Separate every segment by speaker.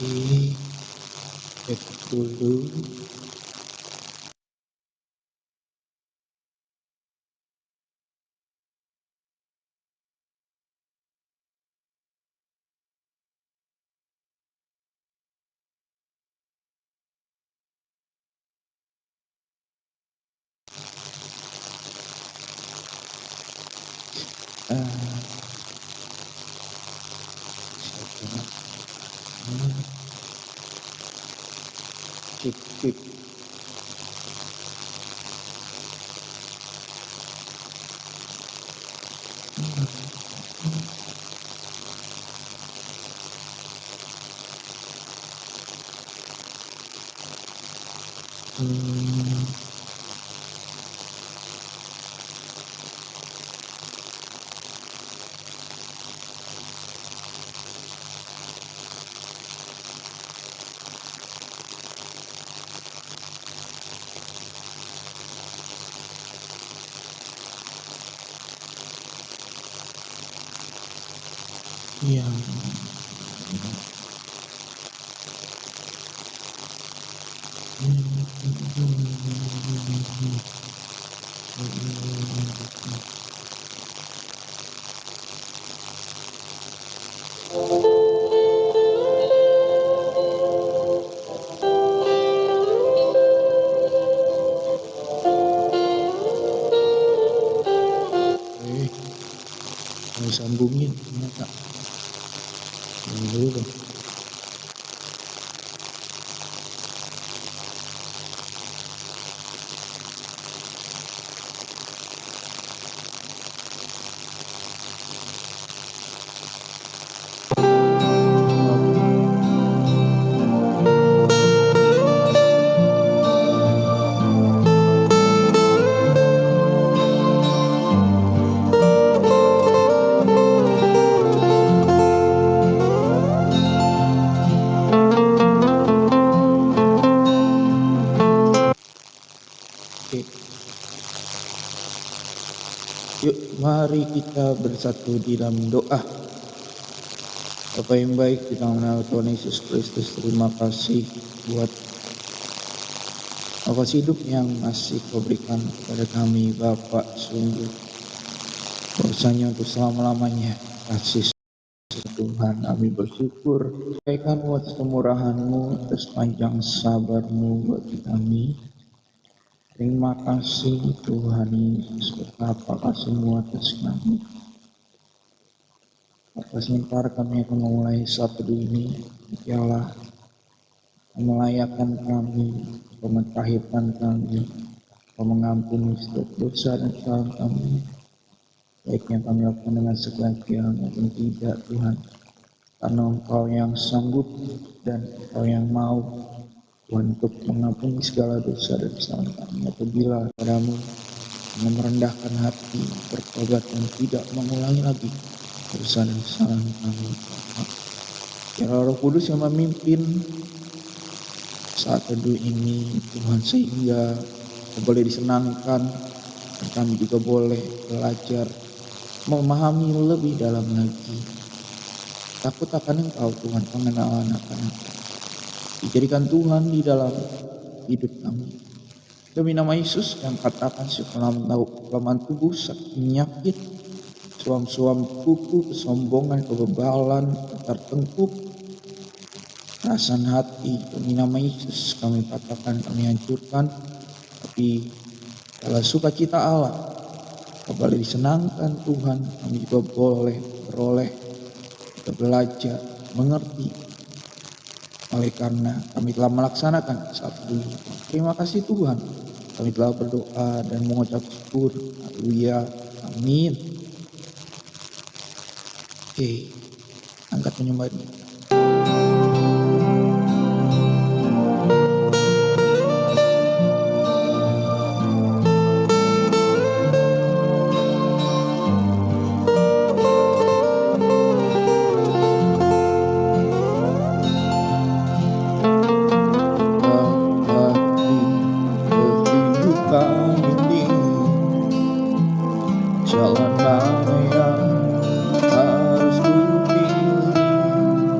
Speaker 1: Oke, cek dulu. Ah, cek cek. Hmm, yang mau sambungin ternyata. Yang dulu dong. Oke, yuk mari kita bersatu di dalam doa. Bapa yang baik, di dalam nama Tuhan Yesus Kristus, terima kasih buat nafas hidup yang masih Kau berikan kepada kami, Bapa. Sungguh doanya untuk selama-lamanya. Kasih Tuhan, kami bersyukur sampaikan atas kemurahan-Mu, atas panjang sabar-Mu bagi kami. Terima kasih Tuhan Yesus, betapa kasih-Mu atas kami. Sebentar kami akan memulai satu ini. Ya Allah, melayakkan kami, mementahirkan kami, mengampuni setiap dosa dan kesalahan kami, baik yang kami lakukan dengan sengaja maupun tidak, Tuhan. Karena Engkau yang sanggup dan Engkau yang mau, Tuhan, untuk mengampuni segala dosa dan kesalahan kami apabila padamu dengan merendahkan hati, bertobat dan tidak mengulangi lagi dosa dan kesalahan kami. Ya Roh Kudus yang memimpin saat teduh ini, Tuhan, sehingga boleh disenangkan dan kami juga boleh belajar memahami lebih dalam lagi. Takut akan Engkau, Tuhan, pengenalan akan Engkau. Dijadikan Tuhan di dalam hidup kami. Demi nama Yesus yang katakan kelemahan tubuh, sakit penyakit, suam-suam kuku, kesombongan, kebebalan, tertengkuk, perasaan hati. Demi nama Yesus kami katakan, kami hancurkan. Tapi dalam sukacita Allah, kembali disenangkan Tuhan, kami juga boleh beroleh, kita belajar, mengerti. Oleh karena kami telah melaksanakan satu ini. Terima kasih Tuhan, kami telah berdoa dan mengucap syukur. Haleluya, amin. Oke, angkat penyembahnya. Jalan mana yang harus ku pilih?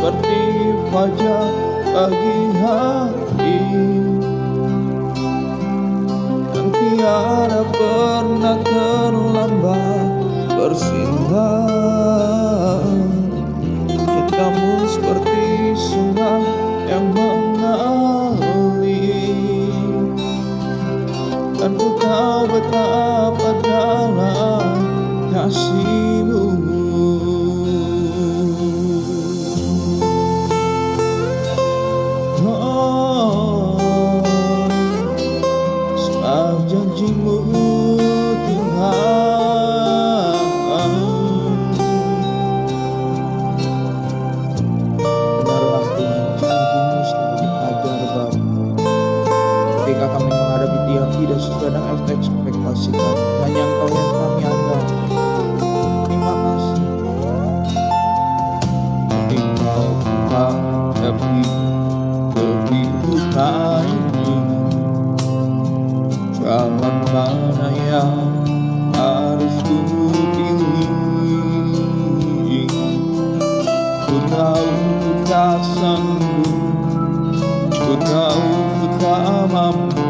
Speaker 1: seperti fajar pagi hari yang tiada pernah terlambat bersinar. Cintamu seperti sungai yang mengalir, dan ku tahu betapa dalam kasihmu. Sebab janjimu Tuhan, benarlah Tuhan, janjimu seperti fajar baru. Ketika kami menghadapi yang tidak sesuai dengan ekspektasi kami, hanya Engkau yang kami andalkan. Terima kasih. Engkau Tuhan tapi kehidupan ini, jalan mana yang harus ku pilih? Ku tahu ku tak sanggup, ku tahu ku tak mampu,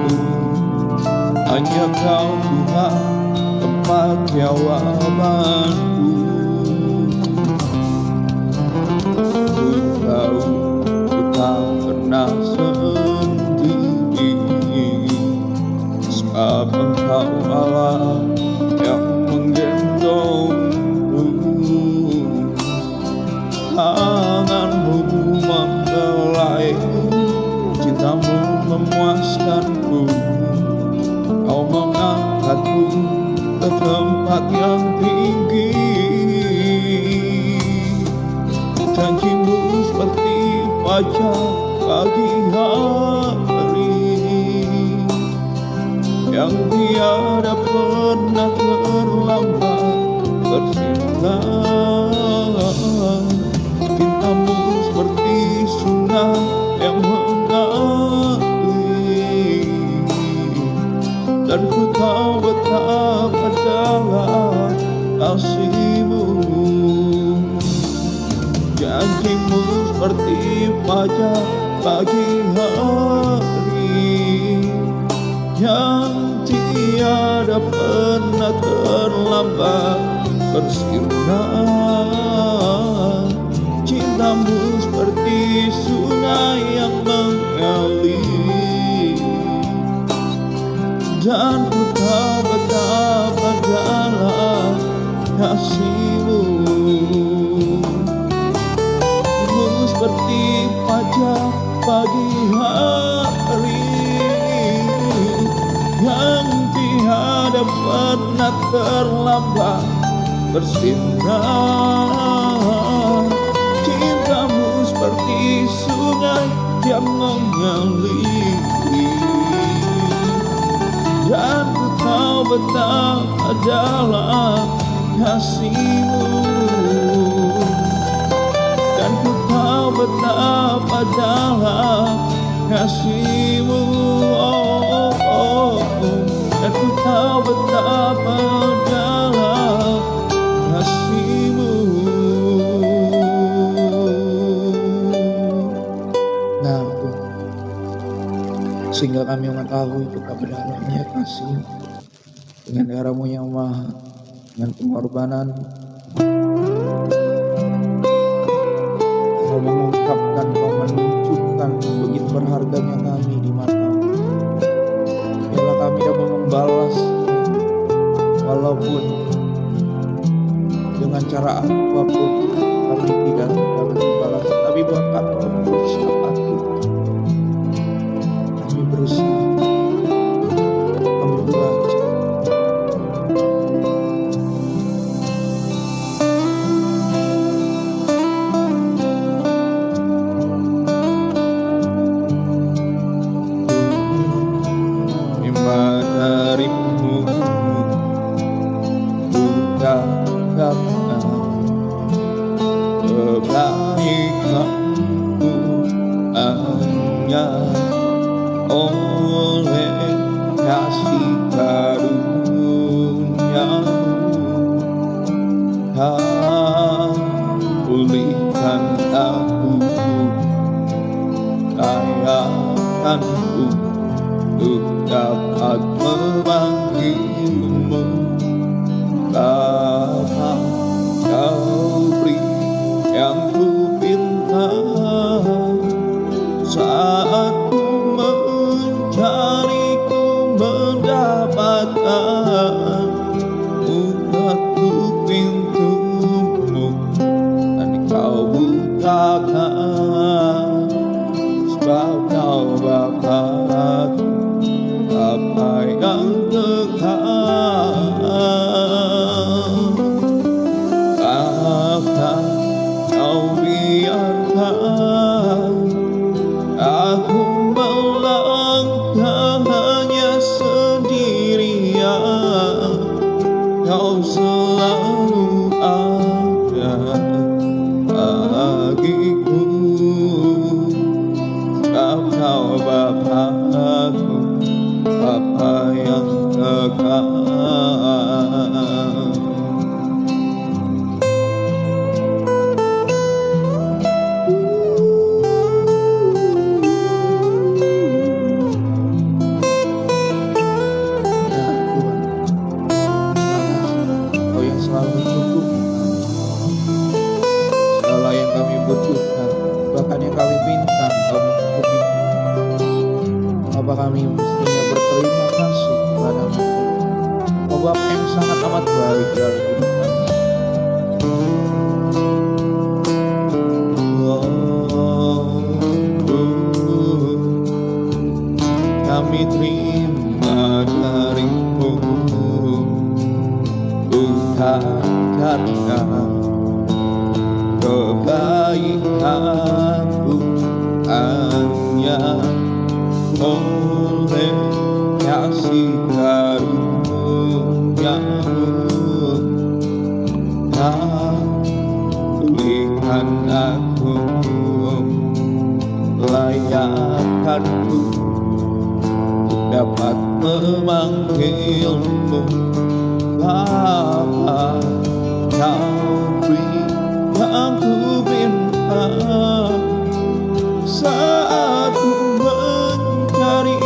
Speaker 1: hanya Kau Tuhan tempat jawabanku. Ku tahu ku tak pernah sendiri, sebab Engkau Allah yang menggendongku. Tanganmu membelaiku, cintamu memuaskanku. Kau mengangkatku ke tempat yang tinggi. Janjimu seperti fajar pagi hari yang tiada pernah terlambat bersinar. Cintamu seperti sungai yang mengalir, dan ku tahu betapa dalam kasihmu. Janjimu seperti fajar pagi hari yang tiada pernah terlambat bersinar. Cintamu seperti sungai yang mengalir, dan ku tahu betapa dalam kasihmu. Seperti fajar pagi hari yang tiada pernah terlambat bersinar. Cintamu seperti sungai yang mengalir, dan ku tahu betapa dalam kasihmu. Dan ku tahu betapa dalam kasihmu. Dan ku tahu betapa dalam kasihmu. Nah, sehingga kami mengetahui betapa dalamnya kasih dengan darah-Mu yang mahal, dengan pengorbanan Kau mengungkapkan, Kau menunjukkan begitu berharganya kami di mata-Mu. Biarlah kami dapat membalas, walaupun dengan cara apapun kami tidak dapat membalas, tapi buat kami berusaha. Kami berusaha, kami belajar. Darimu ku dapatkan kebaikanku hanya oleh kasih karunia-Mu. Pulihkan aku memampukanku untuk dapat memanggilmu Bapa. Kau beri yang ku pinta saat ku mencari, ku mendapatkan. Buka pintumu dan kau bukakan, sebab kau Bapa-Ku, Bapa yang kekal. Bapa, kau biarkan aku melangkah hanya sendirian. Kau selalu ada bagiku, sebab kau Bapa-Ku, Bapa yang kekal. Bahkan yang kami minta, kami cukupi. Bapa, kami mestinya berterima kasih kepada-Mu. Oh Bapa yang sangat amat baik dalam hidup kami. Kami terima dari-Mu, bukan karena kebaikanku, hanya oleh kasih karunia-Mu. Pulihkan aku, layakkanku dapat memanggil-Mu Bapa. Kau beri yang ku minta saat ku mencari,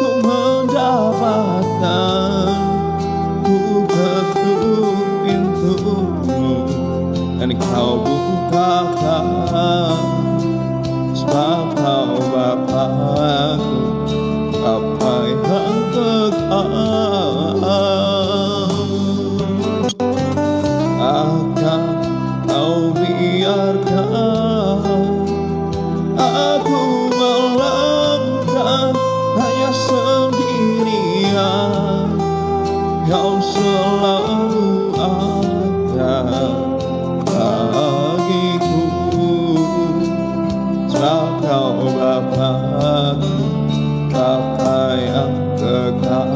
Speaker 1: ku mendapatkan. Ku ketuk pintumu dan kau bukakan, sebab kau Bapa-Ku, Bapa yang kekal. Akan kau biarkan aku melangkah hanya sendirian. Kau selalu ada bagiku, sebab kau Bapa-Ku, Bapa yang kekal.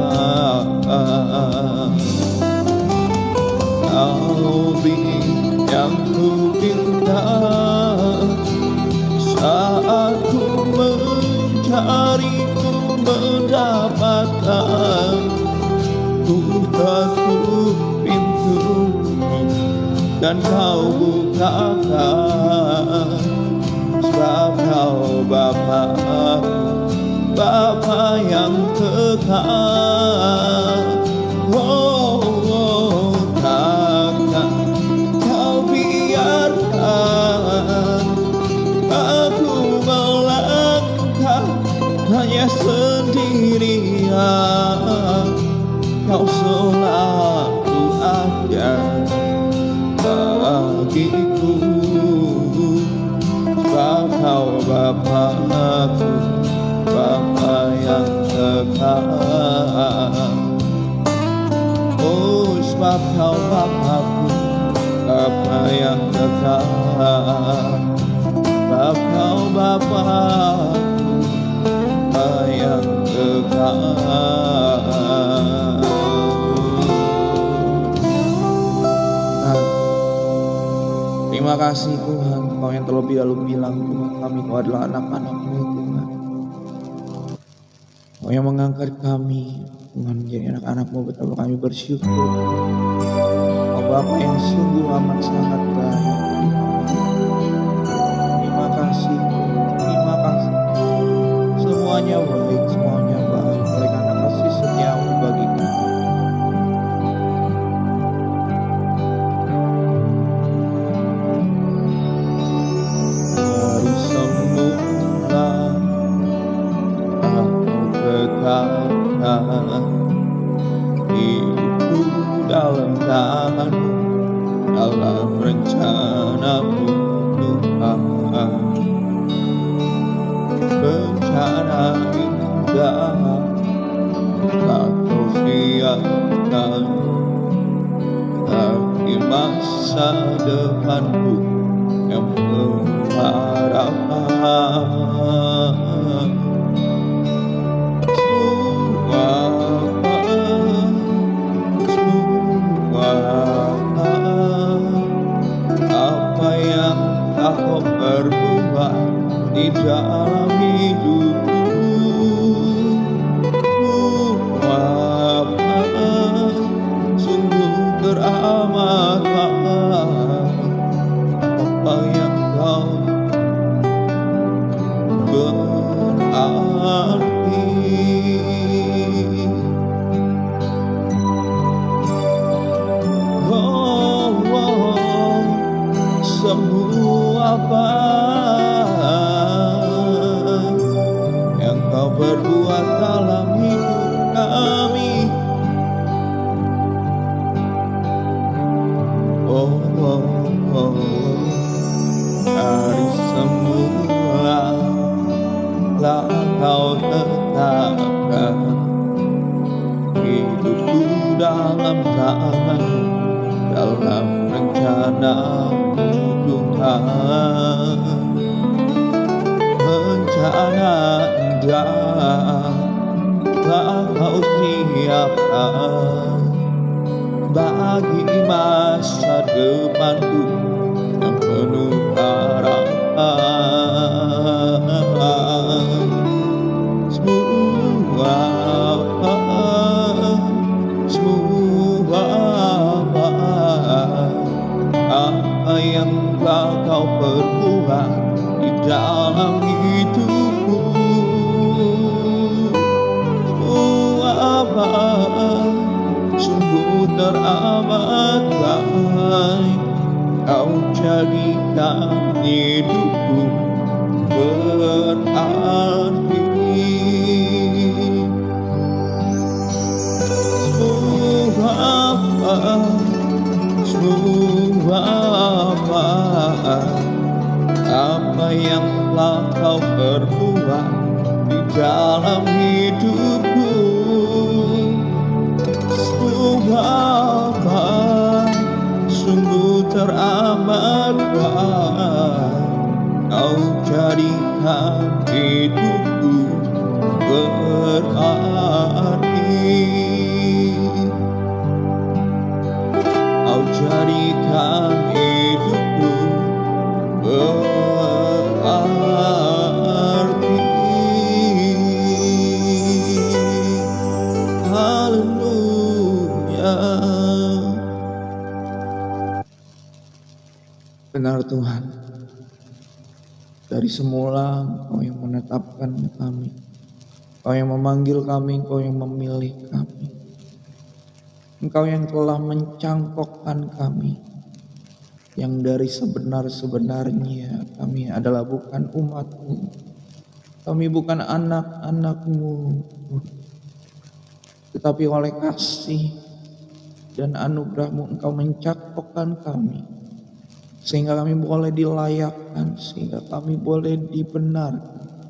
Speaker 1: Kau beri yang ku pinta saat ku mencari, ku mendapatkan. Ku ketuk pintumu dan kau bukakan, sebab kau Bapa-Ku, Bapa yang kekal. Takkan kau biarkan aku melangkah hanya sendirian. Kau selalu ada bagiku, sebab kau Bapa-Ku, Bapa yang kekal. Oh, sebab kau Bapa-Ku, Bapa yang kekal. Sebab kau Bapa-Ku, Bapa yang kekal. Terima kasih Tuhan, Kau yang terlebih dahulu bilang Tuhan, kami Kau adalah anak-anak-Mu Tuhan. Kau yang mengangkat kami Tuhan menjadi anak-anak-Mu, betapa kami bersyukur. Kau Bapa yang sungguh amat sangat baik. Terima kasih, terima kasih. Semuanya dalam rencana-Mu Tuhan. Rencana indah tak Kau siapkan bagi masa depanku yang penuh harapan. Apa yang Kau perbuat di dalam hidupku, sungguh teramat apa yang Kau berarti. Semua apa yang Kau perbuat dalam hidup kami, dari semula telah Kau tetapkan hidupku dalam tangan-Mu, dalam rencana-Mu Tuhan. Rencana indah telah Kau siapkan bagi masa depanku yang penuh harapan. Semua apa yang telah Kau perbuat di dalam hidupku, semua sungguh teramat baik. Kau jadikan hidupku berarti. Semua apa yang telah Kau perbuat di dalam hidupku, semua sungguh teramat baik. Kau jadikan hidupku berarti. Kau jadikan hidupku berarti. Haleluya. Benar Tuhan, dari semula Kau yang menetapkan kami, Kau yang memanggil kami, Kau yang memilih kami. Engkau yang telah mencangkokkan kami, yang dari sebenar-sebenarnya kami adalah bukan umat-Mu, kami bukan anak-anak-Mu, tetapi oleh kasih dan anugerah-Mu Engkau mencangkokkan kami, sehingga kami boleh dilayakkan, sehingga kami boleh dibenarkan,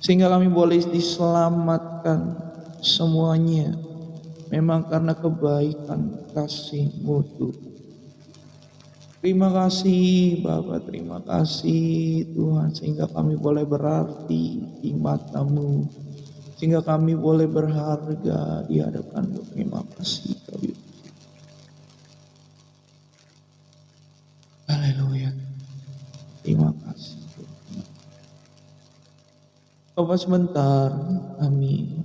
Speaker 1: sehingga kami boleh diselamatkan semuanya. Memang karena kebaikan kasih-Mu Tuhan. Terima kasih Bapa, terima kasih Tuhan, sehingga kami boleh berarti di mata-Mu, sehingga kami boleh berharga di hadapan-Mu. Terima kasih kami. Haleluya. Terima kasih Tuhan. Bapak, sebentar kami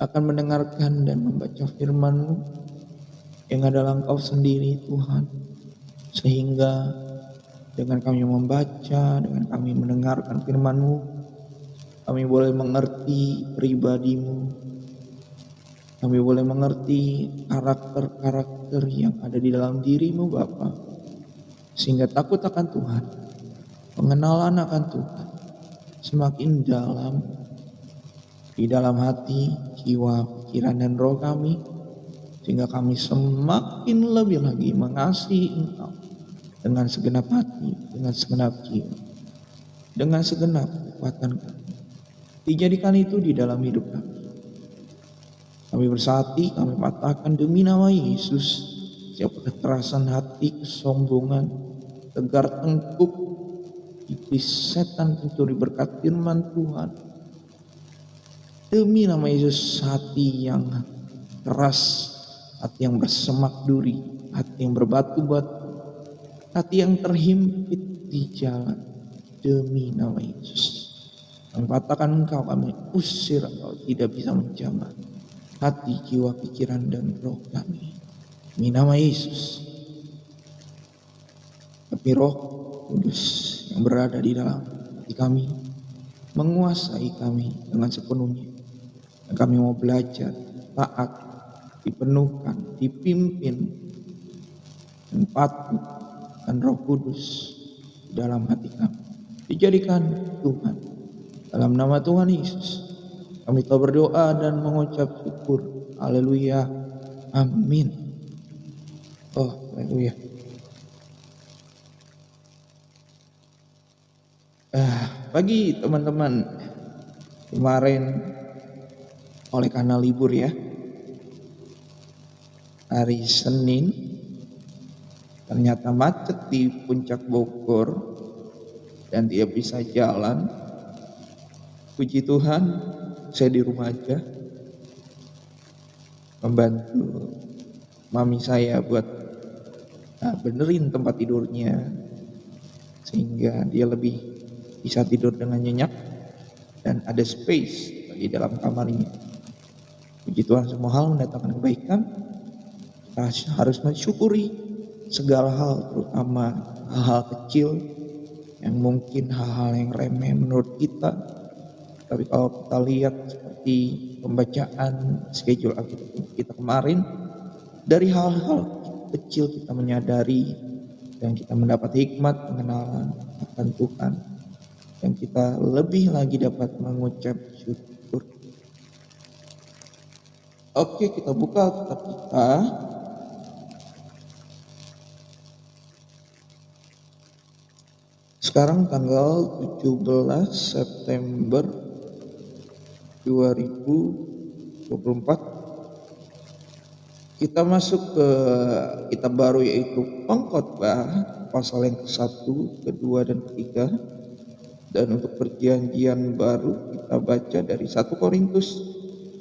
Speaker 1: akan mendengarkan dan membaca firman-Mu yang adalah Engkau sendiri Tuhan. Sehingga dengan kami membaca, dengan kami mendengarkan firman-Mu, kami boleh mengerti pribadi-Mu. Kami boleh mengerti karakter-karakter yang ada di dalam diri-Mu Bapa. Sehingga takut akan Tuhan, pengenalan akan Tuhan semakin dalam di dalam hati, jiwa, pikiran dan roh kami, sehingga kami semakin lebih lagi mengasihi Engkau dengan segenap hati, dengan segenap jiwa, dengan segenap kekuatan kami. Dijadikan itu di dalam hidup kami. Kami bersati, kami patahkan demi nama Yesus setiap kekerasan hati, kesombongan, tegar tengkuk, iblis setan pencuri berkat firman Tuhan. Demi nama Yesus, hati yang keras, hati yang bersemak duri, hati yang berbatu-batu, hati yang terhimpit di jalan, demi nama Yesus. Kami patahkan Engkau, kami usir Engkau, tidak bisa menjamah hati, jiwa, pikiran, dan roh kami. Demi nama Yesus. Tapi Roh Kudus yang berada di dalam hati kami menguasai kami dengan sepenuhnya. Dan kami mau belajar, taat, dipenuhkan, dipimpin, dan patuh dan Roh Kudus di dalam hati kami. Dijadikan Tuhan. Dalam nama Tuhan Yesus kami telah berdoa dan mengucap syukur. Haleluya. Amin. Oh, haleluya. Bagi teman-teman, kemarin oleh karena libur ya, hari Senin ternyata macet di puncak Bogor dan tidak bisa jalan. Puji Tuhan, saya di rumah aja membantu mami saya buat benerin tempat tidurnya sehingga dia lebih bisa tidur dengan nyenyak dan ada space di dalam kamarnya. Puji Tuhan, semua hal mendatangkan kebaikan. Kita harus mensyukuri segala hal, terutama hal-hal kecil yang mungkin hal-hal yang remeh menurut kita. Tapi kalau kita lihat seperti pembacaan schedule kita kemarin, dari hal-hal kecil kita menyadari dan kita mendapat hikmat pengenalan akan Tuhan, dan kita lebih lagi dapat mengucap syukur. Oke, kita buka kitab kita. Sekarang tanggal 17 September 2024. Kita masuk ke kitab baru, yaitu Pengkhotbah pasal yang ke-1, ke-2, dan ke-3. Dan untuk perjanjian baru kita baca dari 1 Korintus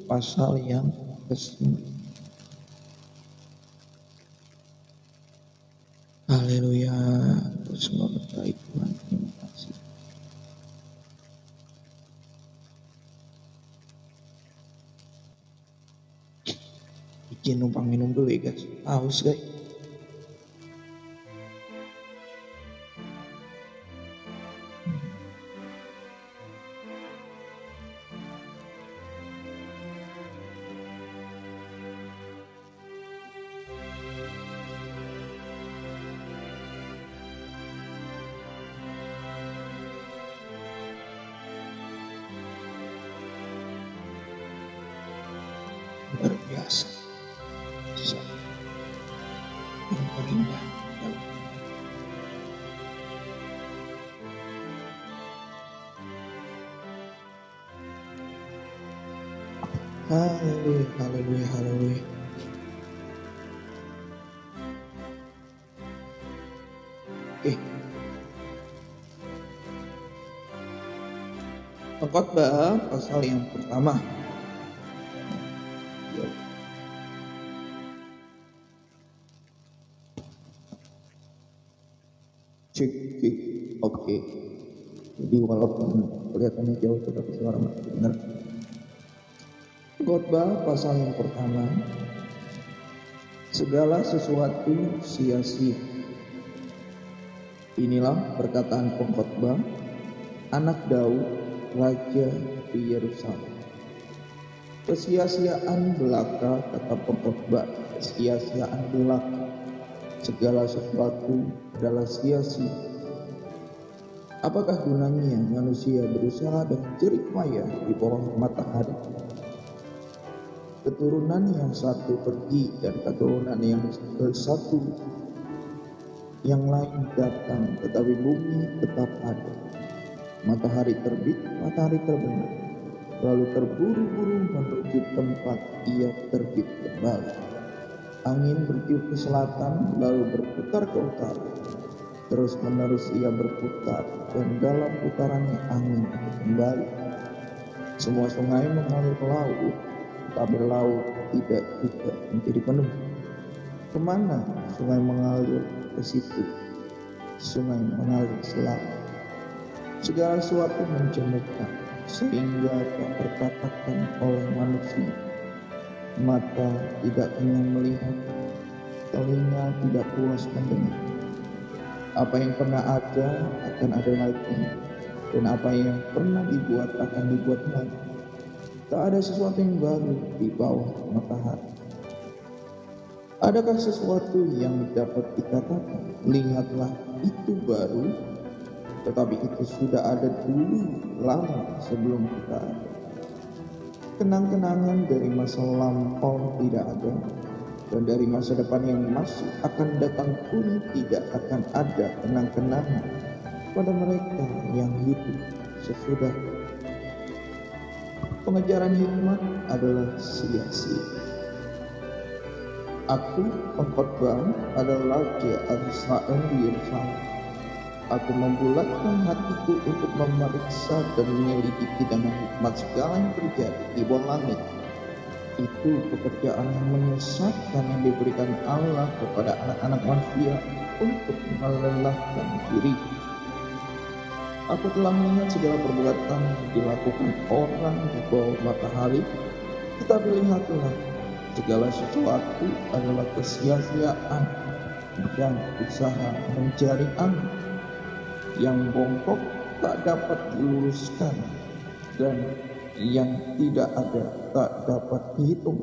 Speaker 1: pasal yang ke-9. Haleluya. Semua berbaik Tuhan. Terima kasih. Izin numpang minum dulu ya guys. Haus guys. Luar biasa. Yang terindah. Haleluya, haleluya, haleluya. Oke. Pengkhotbah pasal yang pertama. Cek. Oke. Jadi walaupun kelihatannya jauh tetapi suara masih dengar. Khotbah pasal yang pertama. Segala sesuatu sia-sia. Inilah perkataan pengkhotbah, anak Daud, raja di Yerusalem. Kesia-siaan belaka, kata pengkhotbah, kesia-siaan belaka. Segala sesuatu adalah sia-sia. Apakah gunanya manusia berusaha dengan jerih payah di bawah matahari? keturunan yang satu pergi dan keturunan yang satu yang lain datang, tetapi bumi tetap ada. Matahari terbit, matahari terbenam, lalu terburu-buru menuju tempat ia terbit kembali. Angin bertiup ke selatan, lalu berputar ke utara. Terus menerus ia berputar, dan dalam putarannya angin itu kembali. Semua sungai mengalir ke laut, tapi laut tidak juga menjadi penuh. Kemana sungai mengalir, ke situ sungai mengalir selalu. Segala sesuatu mencemoohkan, sehingga tak terkatakan oleh manusia. Mata tidak ingin melihat, telinga tidak puas mendengar. Apa yang pernah ada akan ada lagi, dan apa yang pernah dibuat akan dibuat lagi. Tak ada sesuatu yang baru di bawah matahari. Adakah sesuatu yang dapat dikatakan, lihatlah itu baru, tetapi itu sudah ada dulu lama sebelum kita ada. Kenang-kenangan dari masa lampau tidak ada, dan dari masa depan yang masih akan datang pun tidak akan ada kenang-kenangan pada mereka yang hidup sesudah. Pengejaran hikmat adalah sia-sia. Aku, pengkhotbah, adalah Raja Israel di Yerusalem. Aku membulatkan hatiku untuk memeriksa dan menyelidiki dengan hikmat segala yang terjadi di bawah langit. Itu pekerjaan yang menyesatkan yang diberikan Allah kepada anak-anak manusia untuk melelahkan diri. Aku telah melihat segala perbuatan yang dilakukan orang di bawah matahari, tetapi lihatlah, segala sesuatu adalah kesia-siaan dan usaha mencari angin yang bongkok tak dapat diluruskan, dan yang tidak ada tak dapat dihitung.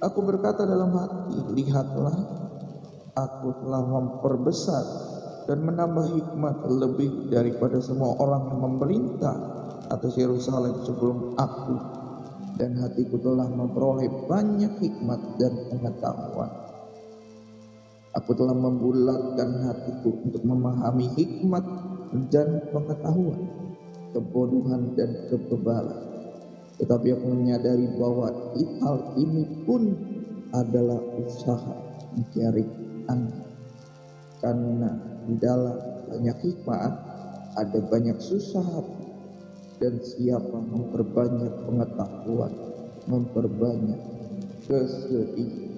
Speaker 1: Aku berkata dalam hati, lihatlah, aku telah memperbesar dan menambah hikmat lebih daripada semua orang yang memerintah atas Yerusalem sebelum aku, dan hatiku telah memperoleh banyak hikmat dan pengetahuan. Aku telah membulatkan hatiku untuk memahami hikmat dan pengetahuan, kebodohan dan kebebalan. Tetapi aku menyadari bahwa hal ini pun adalah usaha mencari angin. Karena di dalam banyak hikmat ada banyak susah hati, dan siapa memperbanyak pengetahuan memperbanyak kesedihan.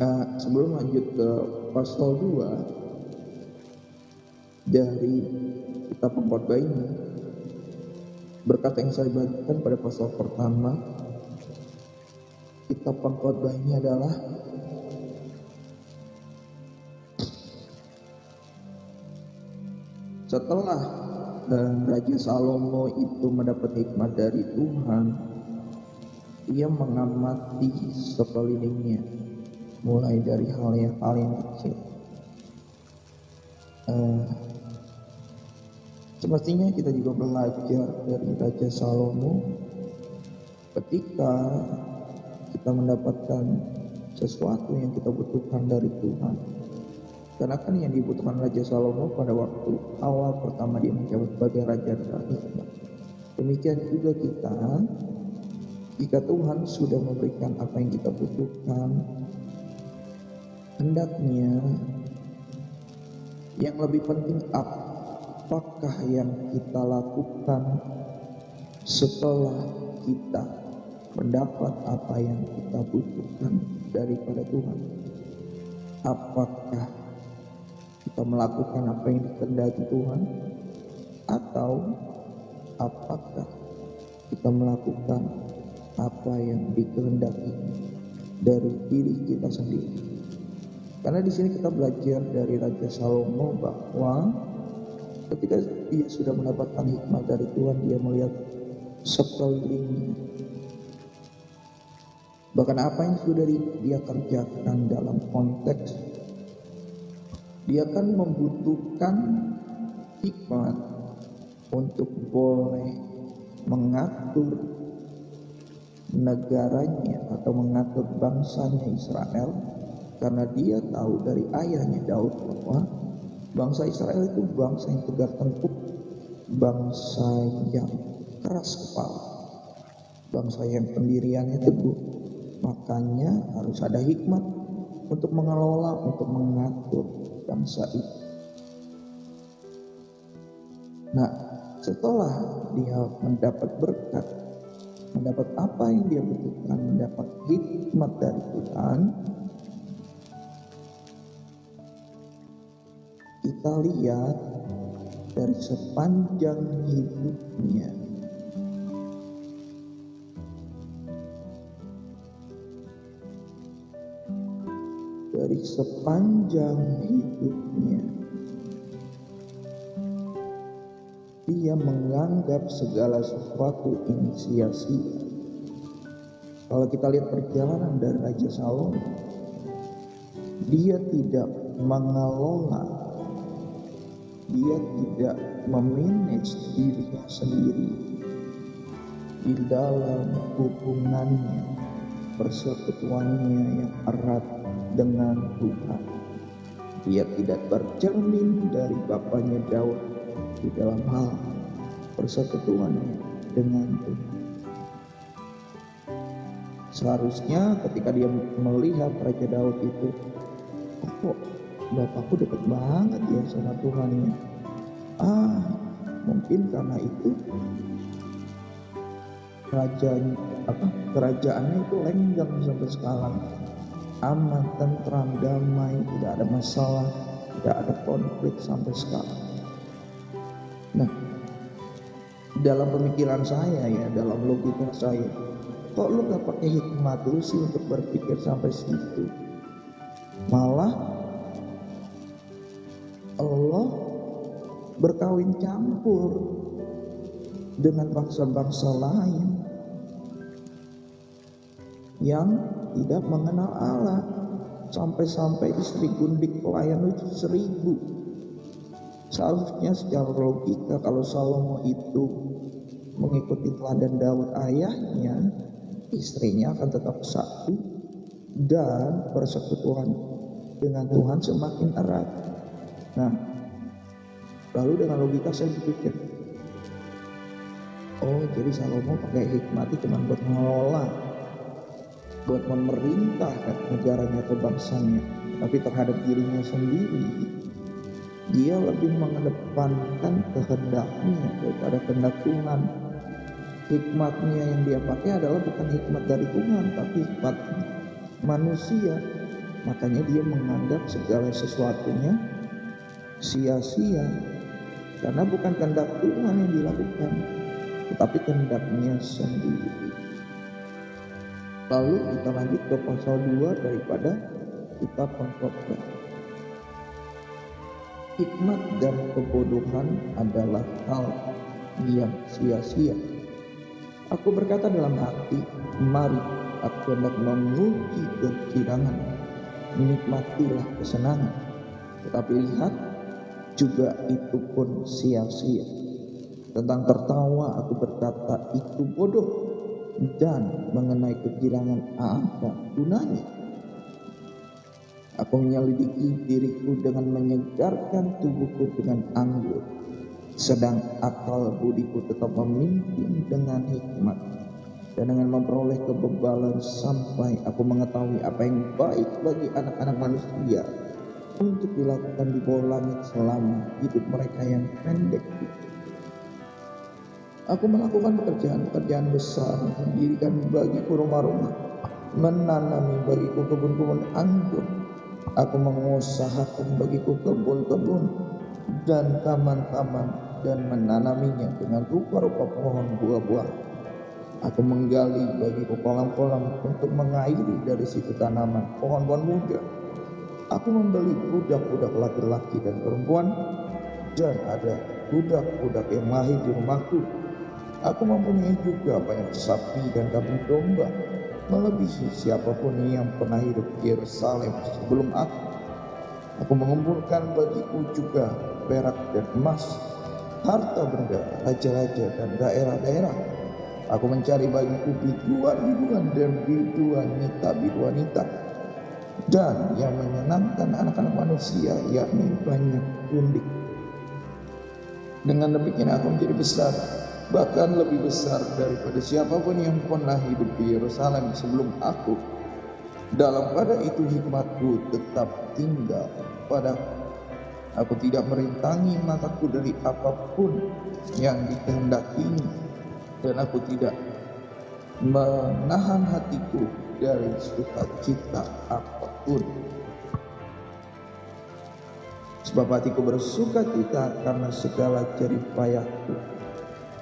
Speaker 1: Nah, sebelum lanjut ke pasal 2 dari kitab pengkhotbah ini, berkat yang saya bagikan pada pasal pertama, kitab pengkhotbah ini adalah setelah Raja Salomo itu mendapat hikmat dari Tuhan, ia mengamati sekelilingnya, mulai dari hal yang kecil. Semestinya kita juga belajar dari Raja Salomo ketika kita mendapatkan sesuatu yang kita butuhkan dari Tuhan. Karena kan yang dibutuhkan Raja Salomo pada waktu awal pertama dia menjabat sebagai raja adalah hikmat. Demikian juga kita, jika Tuhan sudah memberikan apa yang kita butuhkan, hendaknya yang lebih penting apakah yang kita lakukan setelah kita mendapat apa yang kita butuhkan daripada Tuhan. Apakah kita melakukan apa yang dikehendaki Tuhan, atau apakah kita melakukan apa yang dikehendaki dari diri kita sendiri? Karena di sini kita belajar dari Raja Salomo bahwa ketika dia sudah mendapatkan hikmat dari Tuhan, dia melihat sekelilingnya. Bahkan apa yang sudah dia kerjakan dalam konteks dia kan membutuhkan hikmat untuk boleh mengatur negaranya atau mengatur bangsanya Israel, karena dia tahu dari ayahnya Daud bahwa bangsa Israel itu bangsa yang tegar tengkuk, bangsa yang keras kepala, bangsa yang pendiriannya teguh. Makanya harus ada hikmat untuk mengelola, untuk mengatur bangsa itu. Nah, setelah dia mendapat berkat, mendapat apa yang dia butuhkan, mendapat hikmat dari Tuhan, kita lihat dari sepanjang hidupnya, dia menganggap segala sesuatu ini sia-sia. Kalau kita lihat perjalanan dari Raja Salomo, dia tidak mengelola, dia tidak memanage dirinya sendiri di dalam hubungannya, persekutuannya yang erat dengan Tuhan. Dia tidak bercermin dari bapaknya Daud di dalam hal persekutuannya dengan Tuhan. Seharusnya ketika dia melihat Raja Daud itu, kok bapakku dekat banget ya sama Tuhannya. Mungkin karena itu kerajaannya itu lenggang sampai sekarang, aman, tentram, damai, tidak ada masalah, tidak ada konflik sampai sekarang. Nah, dalam pemikiran saya ya, dalam logika saya, kok lu gak pakai hikmat dulu sih untuk berpikir sampai situ? Malah Allah berkawin campur dengan bangsa-bangsa lain yang tidak mengenal Allah, sampai-sampai istri gundik pelayan itu 1000. Seharusnya secara logika kalau Salomo itu mengikuti teladan Daud ayahnya, istrinya akan tetap satu dan persekutuan dengan Tuhan semakin erat. Nah, lalu dengan logika saya berpikir, oh jadi Salomo pakai hikmat itu cuma buat mengelola, buat memerintah negaranya atau bangsanya, tapi terhadap dirinya sendiri dia lebih mengedepankan kehendaknya daripada kehendak Tuhan. Hikmatnya yang dia pakai adalah bukan hikmat dari Tuhan, tapi hikmat manusia. Makanya dia menganggap segala sesuatunya sia-sia, karena bukan kehendak Tuhan yang dilakukan, tetapi kehendaknya sendiri. Lalu kita lanjut ke pasal 2 daripada kitab Pengkhotbah. Hikmat dan kebodohan adalah hal yang sia-sia. Aku berkata dalam hati, mari aku hendak memuji kegirangan, menikmatilah kesenangan. Tetapi lihat, juga itu pun sia-sia. Tentang tertawa aku berkata itu bodoh, dan mengenai kegirangan apa gunanya? Aku menyelidiki diriku dengan menyegarkan tubuhku dengan anggur, sedang akal budiku tetap memimpin dengan hikmat, dan dengan memperoleh kebebalan sampai aku mengetahui apa yang baik bagi anak-anak manusia untuk dilakukan di bawah langit selama hidup mereka yang pendek. Aku melakukan pekerjaan-pekerjaan besar, mendirikan bagiku rumah-rumah, menanami bagiku kebun-kebun anggur. Aku mengusahakan bagiku kebun-kebun dan taman-taman, dan menanaminya dengan rupa-rupa pohon buah-buah. Aku menggali bagiku kolam-kolam untuk mengairi dari situ tanaman pohon-pohon muda. Aku membeli budak-budak laki-laki dan perempuan, dan ada budak-budak yang lahir di rumahku. Aku mempunyai juga banyak sapi dan kambing domba, melebihi siapapun yang pernah hidup di Yerusalem sebelum aku. Aku mengumpulkan bagiku juga perak dan emas, harta benda raja-raja dan daerah-daerah, Aku mencari bagiku biduan-biduan dan biduan-wanita dan yang menyenangkan anak-anak manusia, yakni banyak undik. Dengan demikian aku menjadi besar, bahkan lebih besar daripada siapapun yang pernah hidup di Yerusalem sebelum aku. Dalam pada itu hikmatku tetap tinggal padaku. Aku tidak merintangi mataku dari apapun yang dikehendakinya, dan aku tidak menahan hatiku dari sukacita apapun. Sebab hatiku bersukacita karena segala jerih payahku.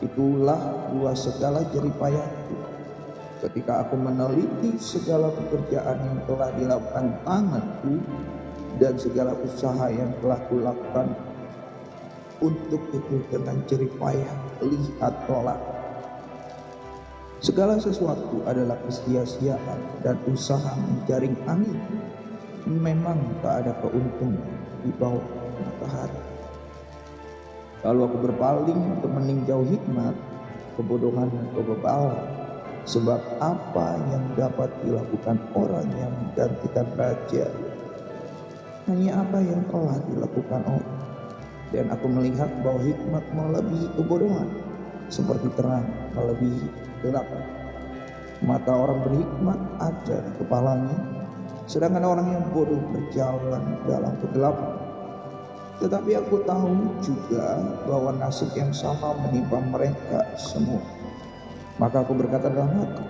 Speaker 1: Itulah buah segala jerih payahku, ketika aku meneliti segala pekerjaan yang telah dilakukan tanganku dan segala usaha yang telah kulakukan. Untuk itu dengan jerih payah lihatlah, segala sesuatu adalah kesia-siaan dan usaha menjaring angin. Memang tak ada keuntungan di bawah matahari. Lalu aku berpaling untuk meninjau hikmat, kebodohan dan kebebalan. Sebab apa yang dapat dilakukan orang yang menggantikan raja? Hanya apa yang telah dilakukan orang. Dan aku melihat bahwa hikmat melebihi kebodohan, seperti terang melebihi gelap. Mata orang berhikmat ada di kepalanya, sedangkan orang yang bodoh berjalan dalam kegelapan. Tetapi aku tahu juga bahwa nasib yang sama menimpa mereka semua. Maka aku berkata dalam hati,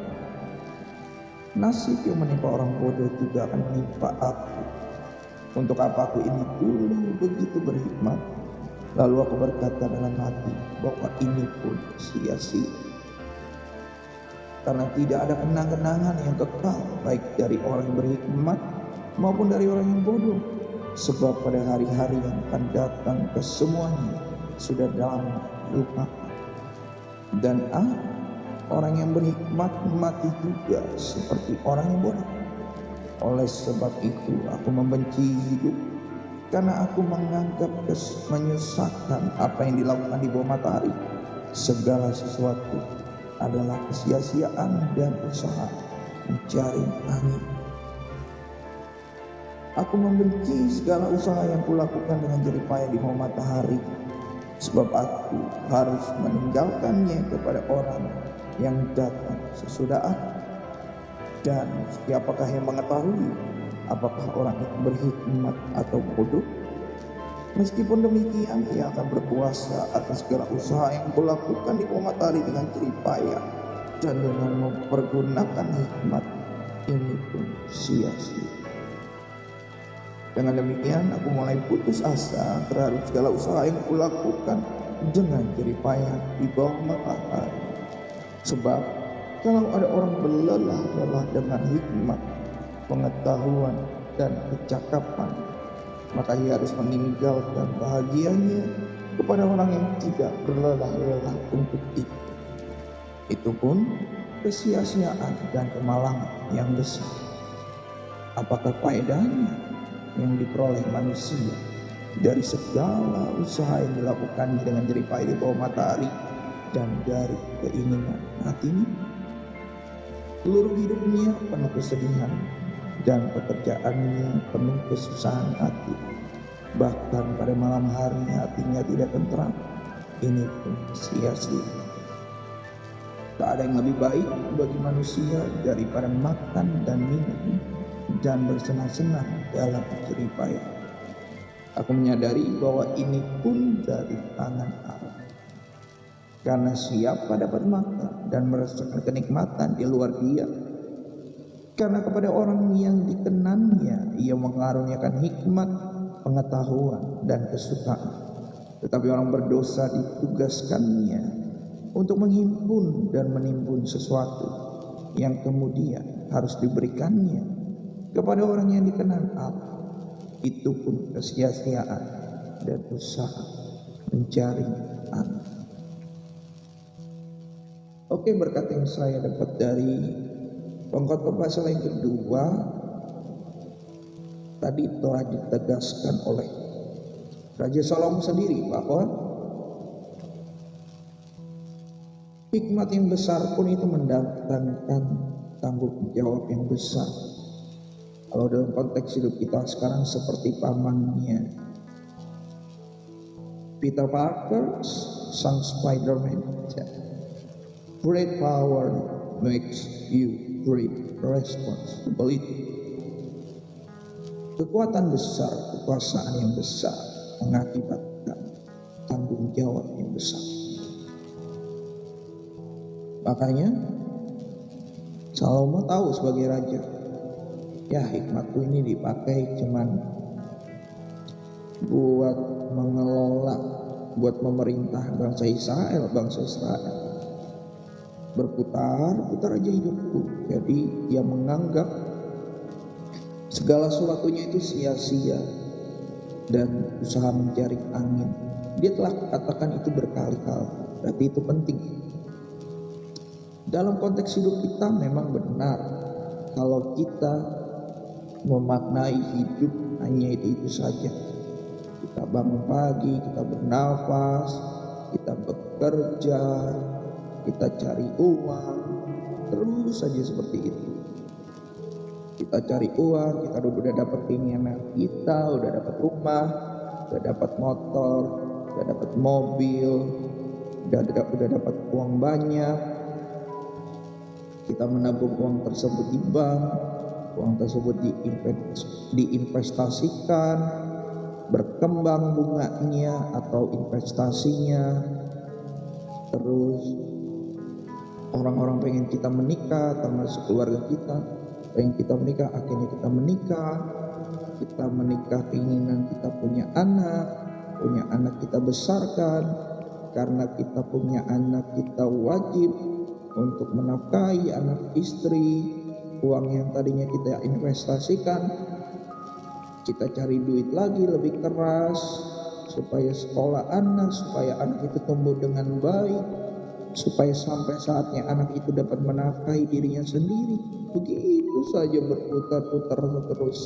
Speaker 1: nasib yang menimpa orang bodoh juga akan menimpa aku. Untuk apa aku ini dulu begitu berhikmat? Lalu aku berkata dalam hati bahwa ini pun sia-sia. Karena tidak ada kenang-kenangan yang kekal, baik dari orang yang berhikmat maupun dari orang yang bodoh. Sebab pada hari-hari yang akan datang kesemuanya sudah dalam lupa. Dan orang yang berhikmat mati juga seperti orang yang bodoh. Oleh sebab itu aku membenci hidup, karena aku menganggap menyusahkan apa yang dilakukan di bawah matahari. Segala sesuatu adalah kesia-siaan dan usaha mencari angin. Aku membenci segala usaha yang kulakukan dengan jerih payah di bawah matahari, sebab aku harus meninggalkannya kepada orang yang datang sesudah aku. Dan siapakah yang mengetahui apakah orang itu berhikmat atau bodoh? Meskipun demikian, ia akan berkuasa atas segala usaha yang kulakukan di bawah matahari dengan jerih payah, dan dengan mempergunakan hikmat ini pun sia-sia. Dengan demikian aku mulai putus asa terhadap segala usaha yang kulakukan dengan jerih payah di bawah matahari. Sebab kalau ada orang berlelah-lelah dengan hikmat, pengetahuan dan kecakapan, maka ia harus meninggalkan bahagianya kepada orang yang tidak berlelah-lelah untuk itu. Itu pun kesia-siaan dan kemalangan yang besar. Apakah faedahnya yang diperoleh manusia dari segala usaha yang dilakukan dengan jerih payah di bawah matahari dan dari keinginan hatinya? Seluruh hidupnya penuh kesedihan dan pekerjaannya penuh kesusahan hati. Bahkan pada malam hari hatinya tidak tentram. Ini pun sia-sia. Tak ada yang lebih baik bagi manusia daripada makan dan minum dan bersenang-senang dalam jerih payah. Aku menyadari bahwa ini pun dari tangan Allah. Karena siapa dapat makan dan merasakan kenikmatan di luar dia? Karena kepada orang yang dikenannya ia mengaruniakan hikmat, pengetahuan dan kesukaan. Tetapi orang berdosa ditugaskannya untuk menghimpun dan menimbun sesuatu yang kemudian harus diberikannya kepada orang yang dikenan Allah. Itu pun kesia-siaan dan usaha mencari angin. Oke, berkat yang saya dapat dari Pengkhotbah pasal yang kedua tadi telah ditegaskan oleh Raja Salomo sendiri bahwa Hikmat yang besar pun itu mendatangkan tanggung jawab yang besar. Kalau dalam konteks hidup kita sekarang seperti pamannya Peter Parker, sang Spider-Man, great power makes you great responsibility. Kekuatan besar, kekuasaan yang besar mengakibatkan tanggung jawab yang besar. Makanya Salomo tahu sebagai raja, ya hikmatku ini dipakai cuman buat mengelola, buat memerintah bangsa Israel. Berputar aja hidupku. Jadi dia menganggap segala sesuatunya itu sia-sia dan usaha mencari angin. Dia telah katakan itu berkali-kali, berarti itu penting. Dalam konteks hidup kita memang benar kalau kita memaknai hidup hanya itu saja. Kita bangun pagi, kita bernafas, kita bekerja, kita cari uang, terus saja seperti itu. Kita cari uang, kita udah dapat keinginan kita, udah dapat rumah, udah dapat motor, udah dapat mobil, udah dapat uang banyak. Kita menabung uang tersebut di bank, uang tersebut diinvestasikan, berkembang bunganya atau investasinya. Terus orang-orang pengen kita menikah, termasuk keluarga kita pengen kita menikah, akhirnya kita menikah keinginan kita punya anak kita besarkan. Karena kita punya anak, kita wajib untuk menafkahi anak istri. Uang yang tadinya kita investasikan, kita cari duit lagi lebih keras supaya sekolah anak, supaya anak itu tumbuh dengan baik, supaya sampai saatnya anak itu dapat menafkahi dirinya sendiri. Begitu saja berputar-putar terus.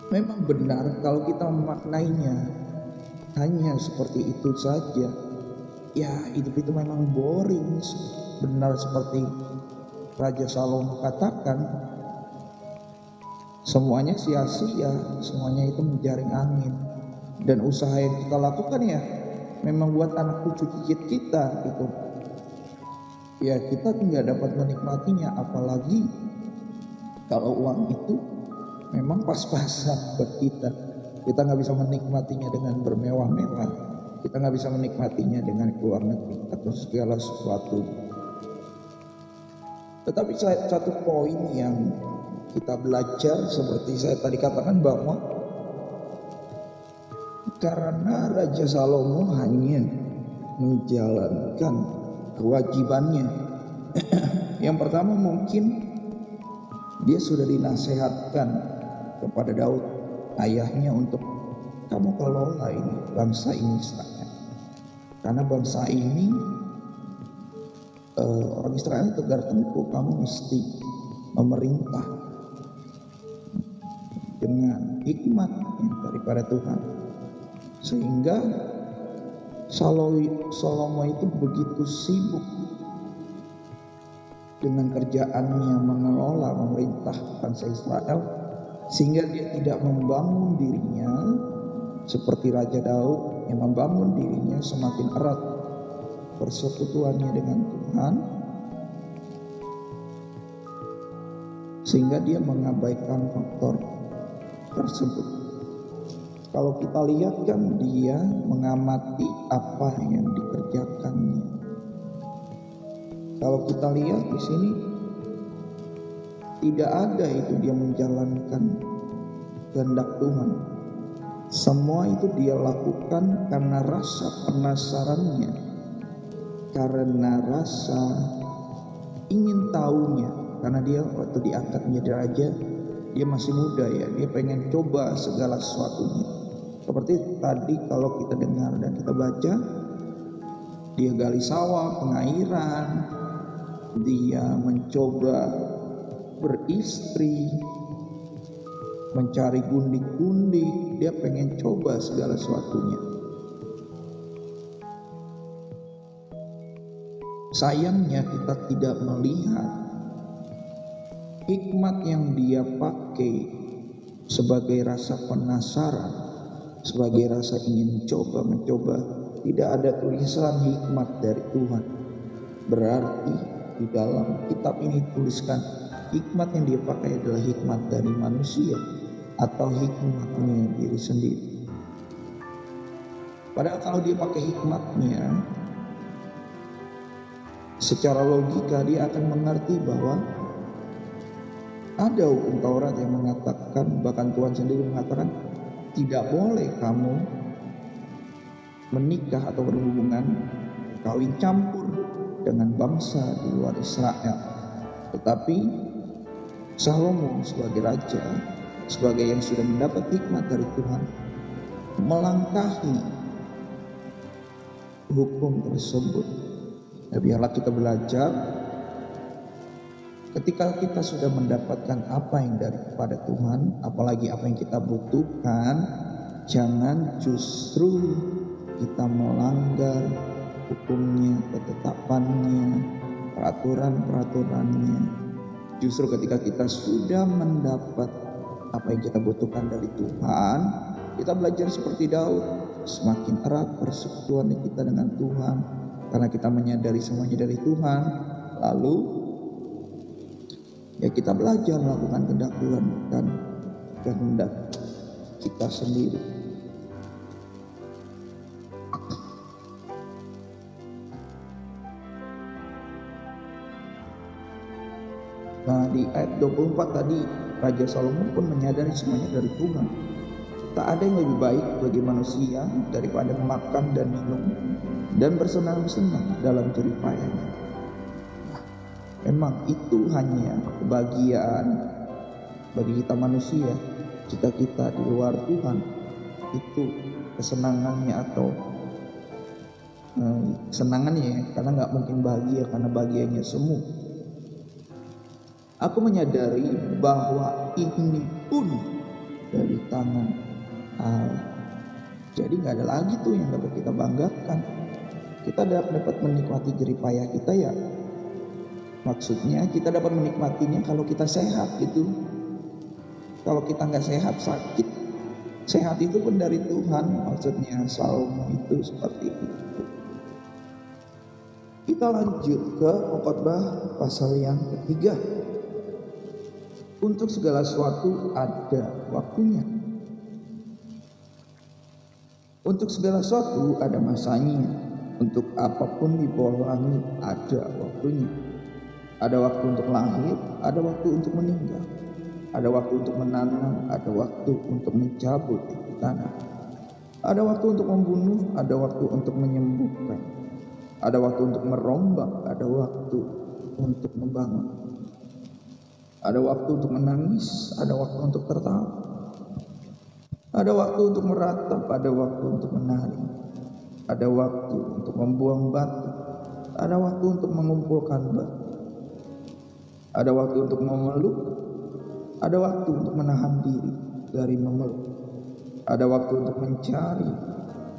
Speaker 1: Memang benar kalau kita memaknainya hanya seperti itu saja, ya hidup itu memang boring. Benar seperti Raja Salomo katakan, semuanya sia-sia, semuanya itu menjaring angin. Dan usaha yang kita lakukan ya memang buat anak cucu cicit kita gitu. Ya kita nggak dapat menikmatinya, apalagi kalau uang itu memang pas-pasan buat kita. Kita nggak bisa menikmatinya dengan bermewah-mewah. Kita nggak bisa menikmatinya dengan keluar negeri atau segala sesuatu. Tetapi satu poin yang kita belajar seperti saya tadi katakan, bahwa karena Raja Salomo hanya menjalankan kewajibannya. Yang pertama, mungkin dia sudah dinasehatkan kepada Daud ayahnya untuk kamu kelola ini bangsa ini Israel. Karena bangsa ini orang Israel tegar tengkuk, kamu mesti memerintah dengan hikmat daripada Tuhan. Sehingga Salomo itu begitu sibuk dengan kerjaannya mengelola, memerintah bangsa Israel, sehingga dia tidak membangun dirinya seperti Raja Daud yang membangun dirinya semakin erat persekutuannya dengan Tuhan, sehingga dia mengabaikan faktor tersebut. Kalau kita lihat kan dia mengamati apa yang dikerjakannya. Kalau kita lihat di sini tidak ada itu dia menjalankan kehendak Tuhan. Semua itu dia lakukan karena rasa penasarannya, karena rasa ingin tahunya. Karena dia waktu diangkat menjadi raja, dia masih muda ya, dia pengen coba segala sesuatunya. Seperti tadi kalau kita dengar dan kita baca, dia gali sawah, pengairan, dia mencoba beristri, mencari gundik-gundik, dia pengen coba segala sesuatunya. sayangnya kita tidak melihat hikmat yang dia pakai sebagai rasa penasaran, sebagai rasa ingin mencoba. Tidak ada tulisan hikmat dari Tuhan. Berarti di dalam kitab ini tuliskan hikmat yang dia pakai adalah hikmat dari manusia atau hikmatnya diri sendiri. Padahal kalau dia pakai hikmatnya, secara logika dia akan mengerti bahwa ada hukum Taurat yang mengatakan, bahkan Tuhan sendiri mengatakan, tidak boleh kamu menikah atau berhubungan kawin campur dengan bangsa di luar Israel. Tetapi Salomo sebagai raja, sebagai yang sudah mendapat hikmat dari Tuhan, melangkahi hukum tersebut. Ya, biarlah kita belajar ketika kita sudah mendapatkan apa yang daripada Tuhan, apalagi apa yang kita butuhkan, jangan justru kita melanggar hukumnya, ketetapannya, peraturan-peraturannya. Justru ketika kita sudah mendapat apa yang kita butuhkan dari Tuhan, kita belajar seperti Daud, semakin erat persekutuan kita dengan Tuhan, karena kita menyadari semuanya dari Tuhan. Lalu ya kita belajar melakukan kehendak Tuhan dan kehendak kita sendiri. Nah, di ayat 24 tadi Raja Salomo pun menyadari semuanya dari Tuhan. Tak ada yang lebih baik bagi manusia daripada makan dan minum dan bersenang-senang dalam jeripayanya. Memang itu hanya kebahagiaan bagi kita manusia. Kita di luar Tuhan, itu kesenangannya atau kesenangannya, karena nggak mungkin bahagia, karena bahagianya semu. Aku menyadari bahwa ini pun dari tangan Allah. Jadi nggak ada lagi tuh yang dapat kita banggakan. Kita dapat menikmati jeripaya kita, ya maksudnya kita dapat menikmatinya kalau kita sehat gitu. Kalau kita nggak sehat, sakit. Sehat itu pun dari Tuhan, maksudnya Salomo itu seperti itu. Kita lanjut ke Khotbah pasal yang ketiga. Untuk segala sesuatu ada waktunya. Untuk segala sesuatu ada masanya. Untuk apapun di bawah langit ada waktunya. Ada waktu untuk lahir, ada waktu untuk meninggal. Ada waktu untuk menanam, ada waktu untuk mencabut itu tanah. Ada waktu untuk membunuh, ada waktu untuk menyembuhkan. Ada waktu untuk merombak, ada waktu untuk membangun. Ada waktu untuk menangis, ada waktu untuk tertawa. Ada waktu untuk meratap, ada waktu untuk menari. Ada waktu untuk membuang batu, ada waktu untuk mengumpulkan batu. Ada waktu untuk memeluk, ada waktu untuk menahan diri dari memeluk. Ada waktu untuk mencari,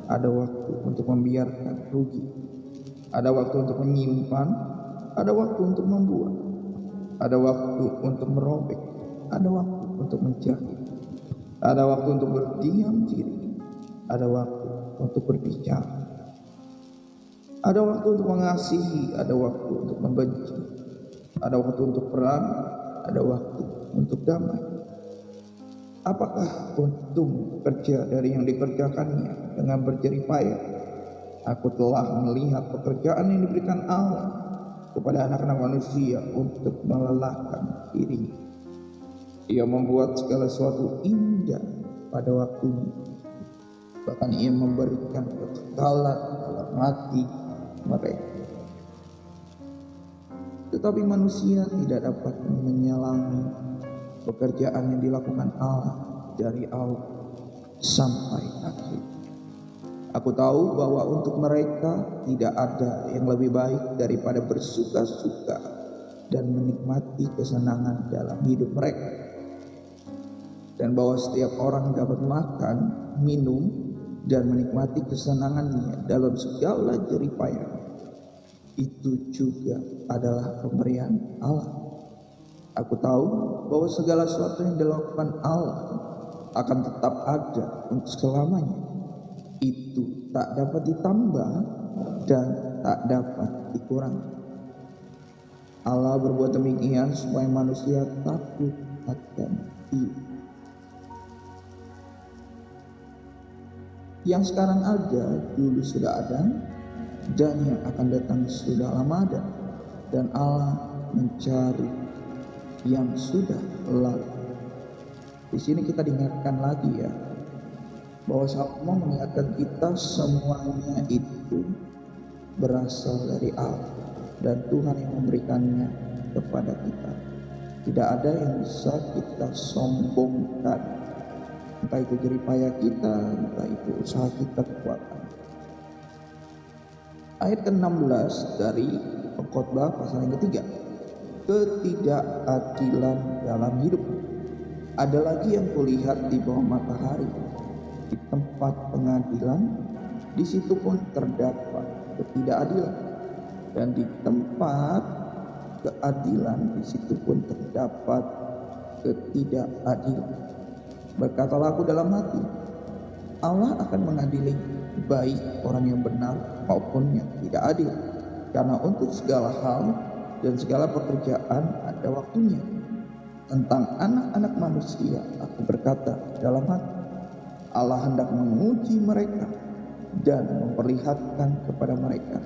Speaker 1: ada waktu untuk membiarkan rugi. Ada waktu untuk menyimpan, ada waktu untuk membuat. Ada waktu untuk merobek, ada waktu untuk menjahit. Ada waktu untuk berdiam diri, ada waktu untuk berbicara. Ada waktu untuk mengasihi, ada waktu untuk membenci. Ada waktu untuk perang, ada waktu untuk damai. Apakah untung kerja dari yang dikerjakannya dengan berjeripaya? Aku telah melihat pekerjaan yang diberikan Allah kepada anak-anak manusia untuk melelahkan dirinya. Ia membuat segala sesuatu indah pada waktunya. Bahkan ia memberikan kekekalan dalam hati mereka. Tetapi manusia tidak dapat menyelami pekerjaan yang dilakukan Allah dari awal sampai akhir. Aku tahu bahwa untuk mereka tidak ada yang lebih baik daripada bersuka-suka dan menikmati kesenangan dalam hidup mereka. Dan bahwa setiap orang dapat makan, minum, dan menikmati kesenangannya dalam segala jeripaya. itu juga adalah pemberian Allah. Aku tahu bahwa segala sesuatu yang dilakukan Allah akan tetap ada untuk selamanya. Itu tak dapat ditambah dan tak dapat dikurangi. Allah berbuat demikian supaya manusia takut akan Dia. Yang sekarang ada, dulu sudah ada, dan yang akan datang sudah lama ada. Dan Allah mencari yang sudah lalu. Di sini kita diingatkan lagi ya, bahwa Salomo mengingatkan kita semuanya itu berasal dari Allah dan Tuhan yang memberikannya kepada kita. Tidak ada yang bisa kita sombongkan, entah itu jeripaya kita, entah itu usaha kita, kekuatan. Ayat ke-16 dari Pengkhotbah pasal yang ketiga. Ketidakadilan dalam hidup. Ada lagi yang kulihat di bawah matahari. Di tempat pengadilan, di situ pun terdapat ketidakadilan. Dan di tempat keadilan, di situ pun terdapat ketidakadilan. Berkatalah aku dalam hati, Allah akan mengadili baik orang yang benar maupun yang tidak adil. Karena untuk segala hal dan segala pekerjaan ada waktunya. Tentang anak-anak manusia aku berkata dalam hati, Allah hendak menguji mereka dan memperlihatkan kepada mereka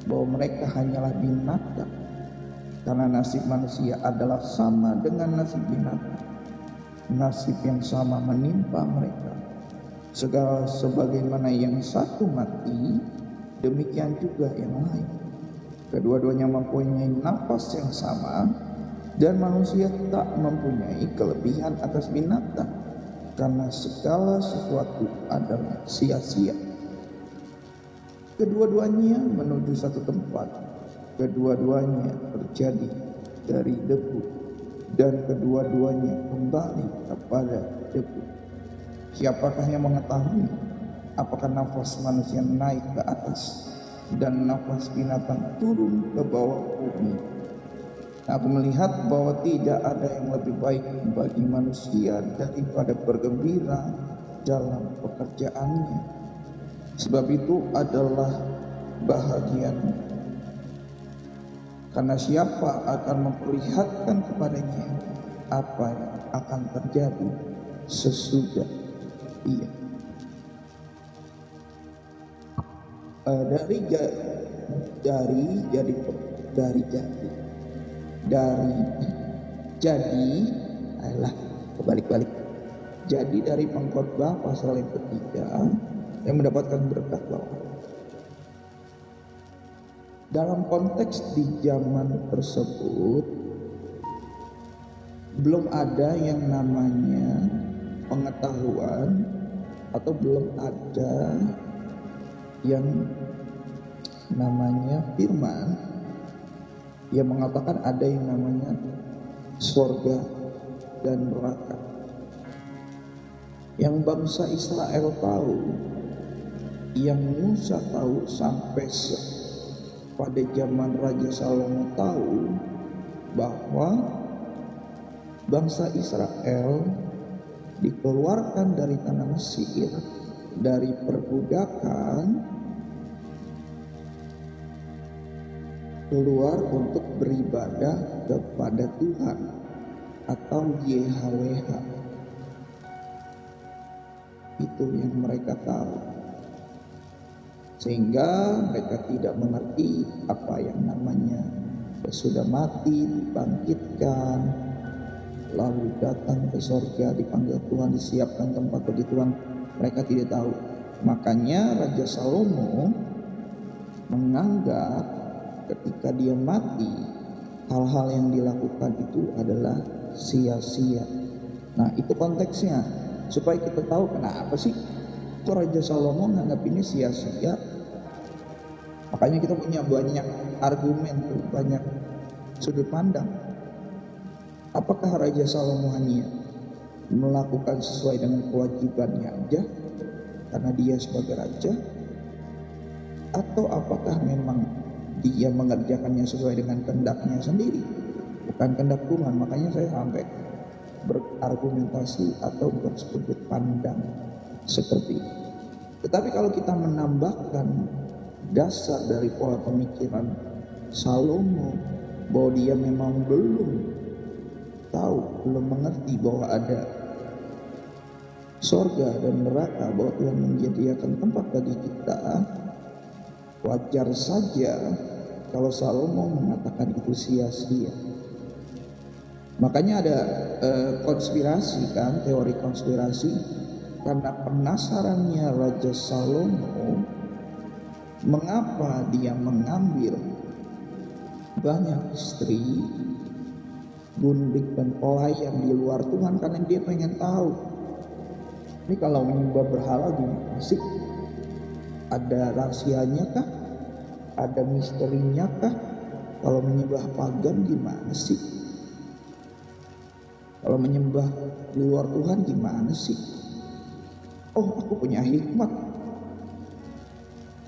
Speaker 1: bahwa mereka hanyalah binatang. Karena nasib manusia adalah sama dengan nasib binatang. Nasib yang sama menimpa mereka. Segala sebagaimana yang satu mati, demikian juga yang lain. Kedua-duanya mempunyai nafas yang sama, dan manusia tak mempunyai kelebihan atas binatang, karena segala sesuatu adalah sia-sia. Kedua-duanya menuju satu tempat, kedua-duanya terjadi dari debu, dan kedua-duanya kembali kepada debu. Siapakah yang mengetahui apakah nafas manusia naik ke atas dan nafas binatang turun ke bawah bumi? Aku melihat bahwa tidak ada yang lebih baik bagi manusia daripada bergembira dalam pekerjaannya. Sebab itu adalah bahagianya. Karena siapa akan memperlihatkan kepadanya apa yang akan terjadi sesudah ia. Jadi dari Pengkhotbah pasal yang ketiga yang mendapatkan berkat bahwa dalam konteks di zaman tersebut belum ada yang namanya pengetahuan atau belum ada yang namanya firman yang mengatakan ada yang namanya surga dan neraka. Yang bangsa Israel tahu, yang Musa tahu sampai pada zaman Raja Salomo tahu bahwa bangsa Israel dikeluarkan dari tanah Mesir, dari perbudakan, keluar untuk beribadah kepada Tuhan atau YHWH. Itu yang mereka tahu, sehingga mereka tidak mengerti apa yang namanya sudah mati dibangkitkan, lalu datang ke surga, dipanggil Tuhan, disiapkan tempat bagi Tuhan. Mereka tidak tahu. Makanya Raja Salomo menganggap ketika dia mati, hal-hal yang dilakukan itu adalah sia-sia. Nah, itu konteksnya. Supaya kita tahu kenapa sih kok Raja Salomo menganggap ini sia-sia. Makanya kita punya banyak argumen tuh, banyak sudut pandang. Apakah Raja Salomo hanya melakukan sesuai dengan kewajibannya aja karena dia sebagai raja, atau apakah memang dia mengerjakannya sesuai dengan kehendaknya sendiri, bukan kehendak Tuhan. Makanya saya sampai berargumentasi atau bersudut pandang seperti itu. Tetapi kalau kita menambahkan dasar dari pola pemikiran Salomo bahwa dia memang belum tahu, belum mengerti bahwa ada sorga dan neraka, bahwa Tuhan menyediakan tempat bagi kita, wajar saja kalau Salomo mengatakan itu sia-sia. Makanya ada konspirasi kan, teori konspirasi, karena penasarannya Raja Salomo mengapa dia mengambil banyak istri, gundik dan pelayan di luar Tuhan, karena dia pengen tahu, ini kalau menyembah berhala gimana sih? Ada rahasianya kah? Ada misterinya kah? Kalau menyembah pagan gimana sih? Kalau menyembah di luar Tuhan gimana sih? Oh, aku punya hikmat.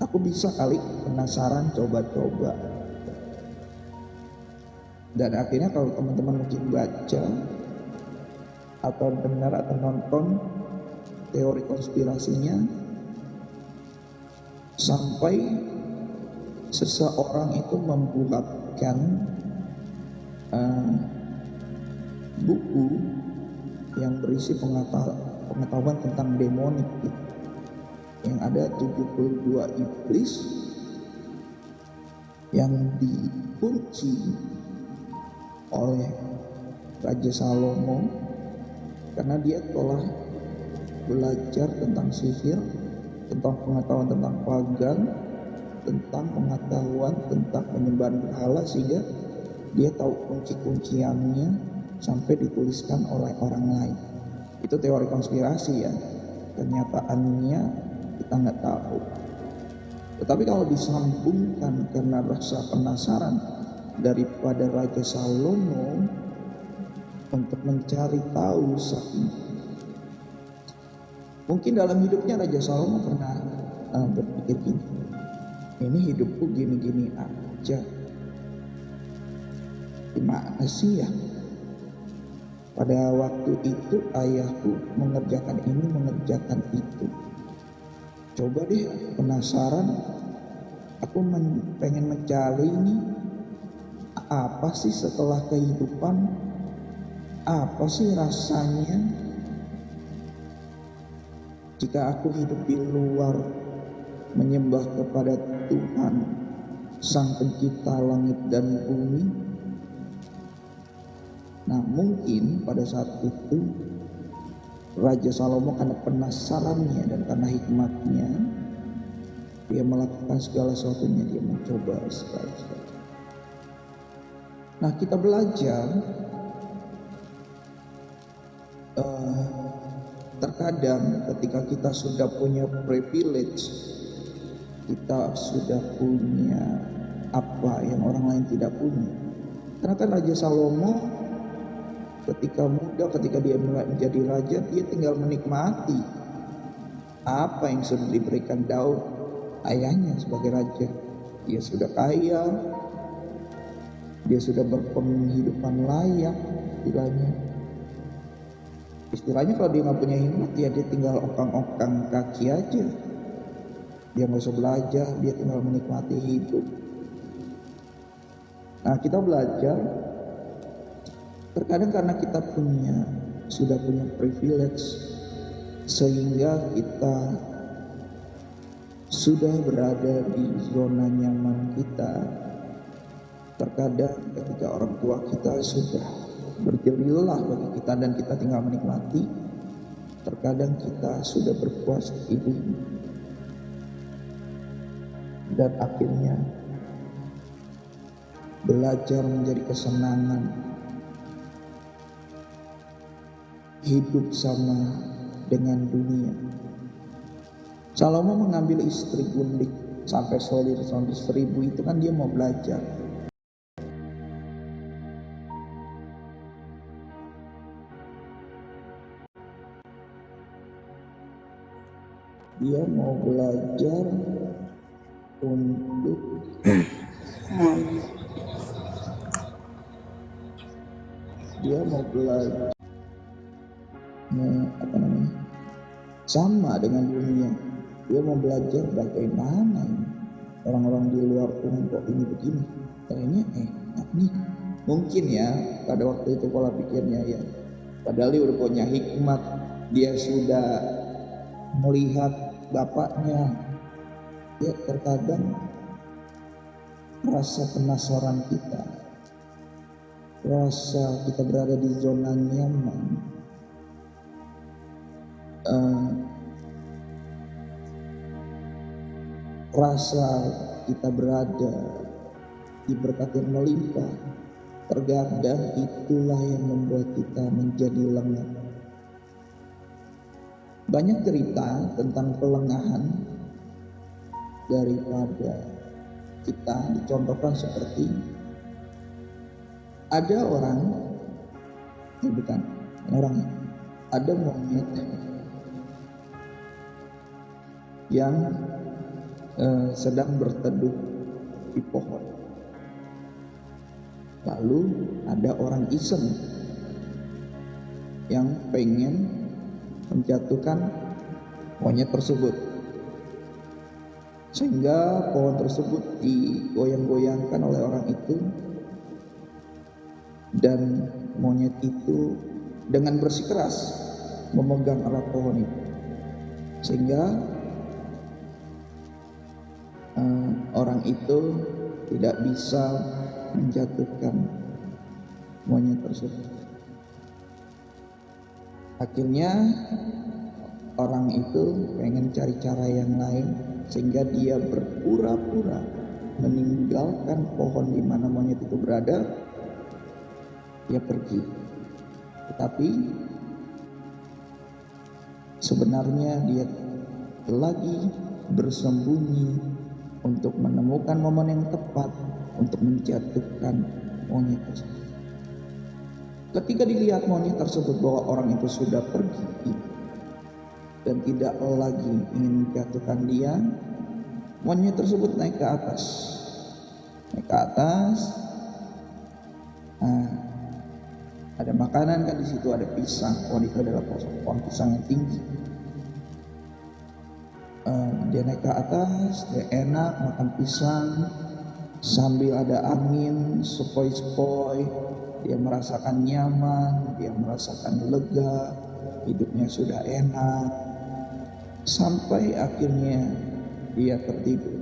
Speaker 1: Aku bisa kali, penasaran, coba-coba. Dan akhirnya kalau teman-teman mungkin baca atau dengar atau nonton teori konspirasinya, sampai seseorang itu membuatkan buku yang berisi pengetahuan tentang demonik, yang ada 72 iblis yang dikunci oleh Raja Salomo karena dia telah belajar tentang sihir, tentang pengetahuan tentang pagan, tentang pengetahuan tentang penyembahan berhala, sehingga dia tahu kunci-kunciannya sampai dituliskan oleh orang lain. Itu teori konspirasi ya, kenyataannya kita nggak tahu. Tetapi kalau disambungkan karena rasa penasaran daripada Raja Salomo untuk mencari tahu mungkin dalam hidupnya Raja Salomo pernah berpikir gini, ini hidupku gini-gini aja, gimana sih ya? Pada waktu itu ayahku mengerjakan ini, mengerjakan itu. Coba deh, penasaran, aku pengen mencari ini, apa sih setelah kehidupan, apa sih rasanya jika aku hidup di luar menyembah kepada Tuhan, Sang Pencipta langit dan bumi. Nah, mungkin pada saat itu Raja Salomo karena penasarannya dan karena hikmatnya, dia melakukan segala sesuatunya, dia mencoba segala sesuatu. Nah, kita belajar terkadang ketika kita sudah punya privilege, kita sudah punya apa yang orang lain tidak punya. Karena kan Raja Salomo ketika muda, ketika dia menjadi raja, dia tinggal menikmati apa yang sudah diberikan Daud, ayahnya sebagai raja. Dia sudah kaya, dia sudah berpenghidupan layak, istilahnya kalau dia nggak punya hikmat, dia tinggal okang-okang kaki aja. Dia nggak usah belajar, dia tinggal menikmati hidup. Nah, kita belajar terkadang karena kita sudah punya privilege, sehingga kita sudah berada di zona nyaman kita. Terkadang ketika orang tua kita sudah berjerilah bagi kita dan kita tinggal menikmati, terkadang kita sudah berpuas diri dan akhirnya belajar menjadi kesenangan hidup sama dengan dunia. Salomo mengambil istri gundik sampai solir 1000, itu kan dia mau belajar. Dia mau belajar untuk Dia mau belajar sama dengan dunia. Dia mau belajar bagaimana orang-orang di luar Tuhan kok ini begini, kayaknya enak nih. Mungkin ya pada waktu itu pola pikirnya ya, padahal dia udah punya hikmat, dia sudah melihat bapaknya. Ya terkadang rasa penasaran kita, rasa kita berada di zona nyaman, rasa kita berada di berkat yang melimpah, terkadang itulah yang membuat kita menjadi lengah. Banyak cerita tentang kelengahan daripada kita dicontohkan seperti ada ada monyet yang sedang berteduh di pohon. Lalu ada orang iseng yang pengen menjatuhkan monyet tersebut, sehingga pohon tersebut digoyang-goyangkan oleh orang itu, dan monyet itu dengan bersikeras memegang erat pohon itu, sehingga orang itu tidak bisa menjatuhkan monyet tersebut. Akhirnya orang itu pengen cari cara yang lain, sehingga dia berpura-pura meninggalkan pohon di mana monyet itu berada. Dia pergi, tetapi sebenarnya dia lagi bersembunyi untuk menemukan momen yang tepat untuk menjatuhkan monyet tersebut. Ketika dilihat monyet tersebut bahwa orang itu sudah pergi dan tidak lagi ingin menjatuhkan dia, monyet tersebut naik ke atas. Ada makanan kan di situ, ada pisang. Pohon itu adalah pohon pisang yang tinggi. Dia naik ke atas, dia enak makan pisang sambil ada angin sepoi-sepoi. Dia merasakan nyaman, dia merasakan lega, hidupnya sudah enak, sampai akhirnya dia tertidur.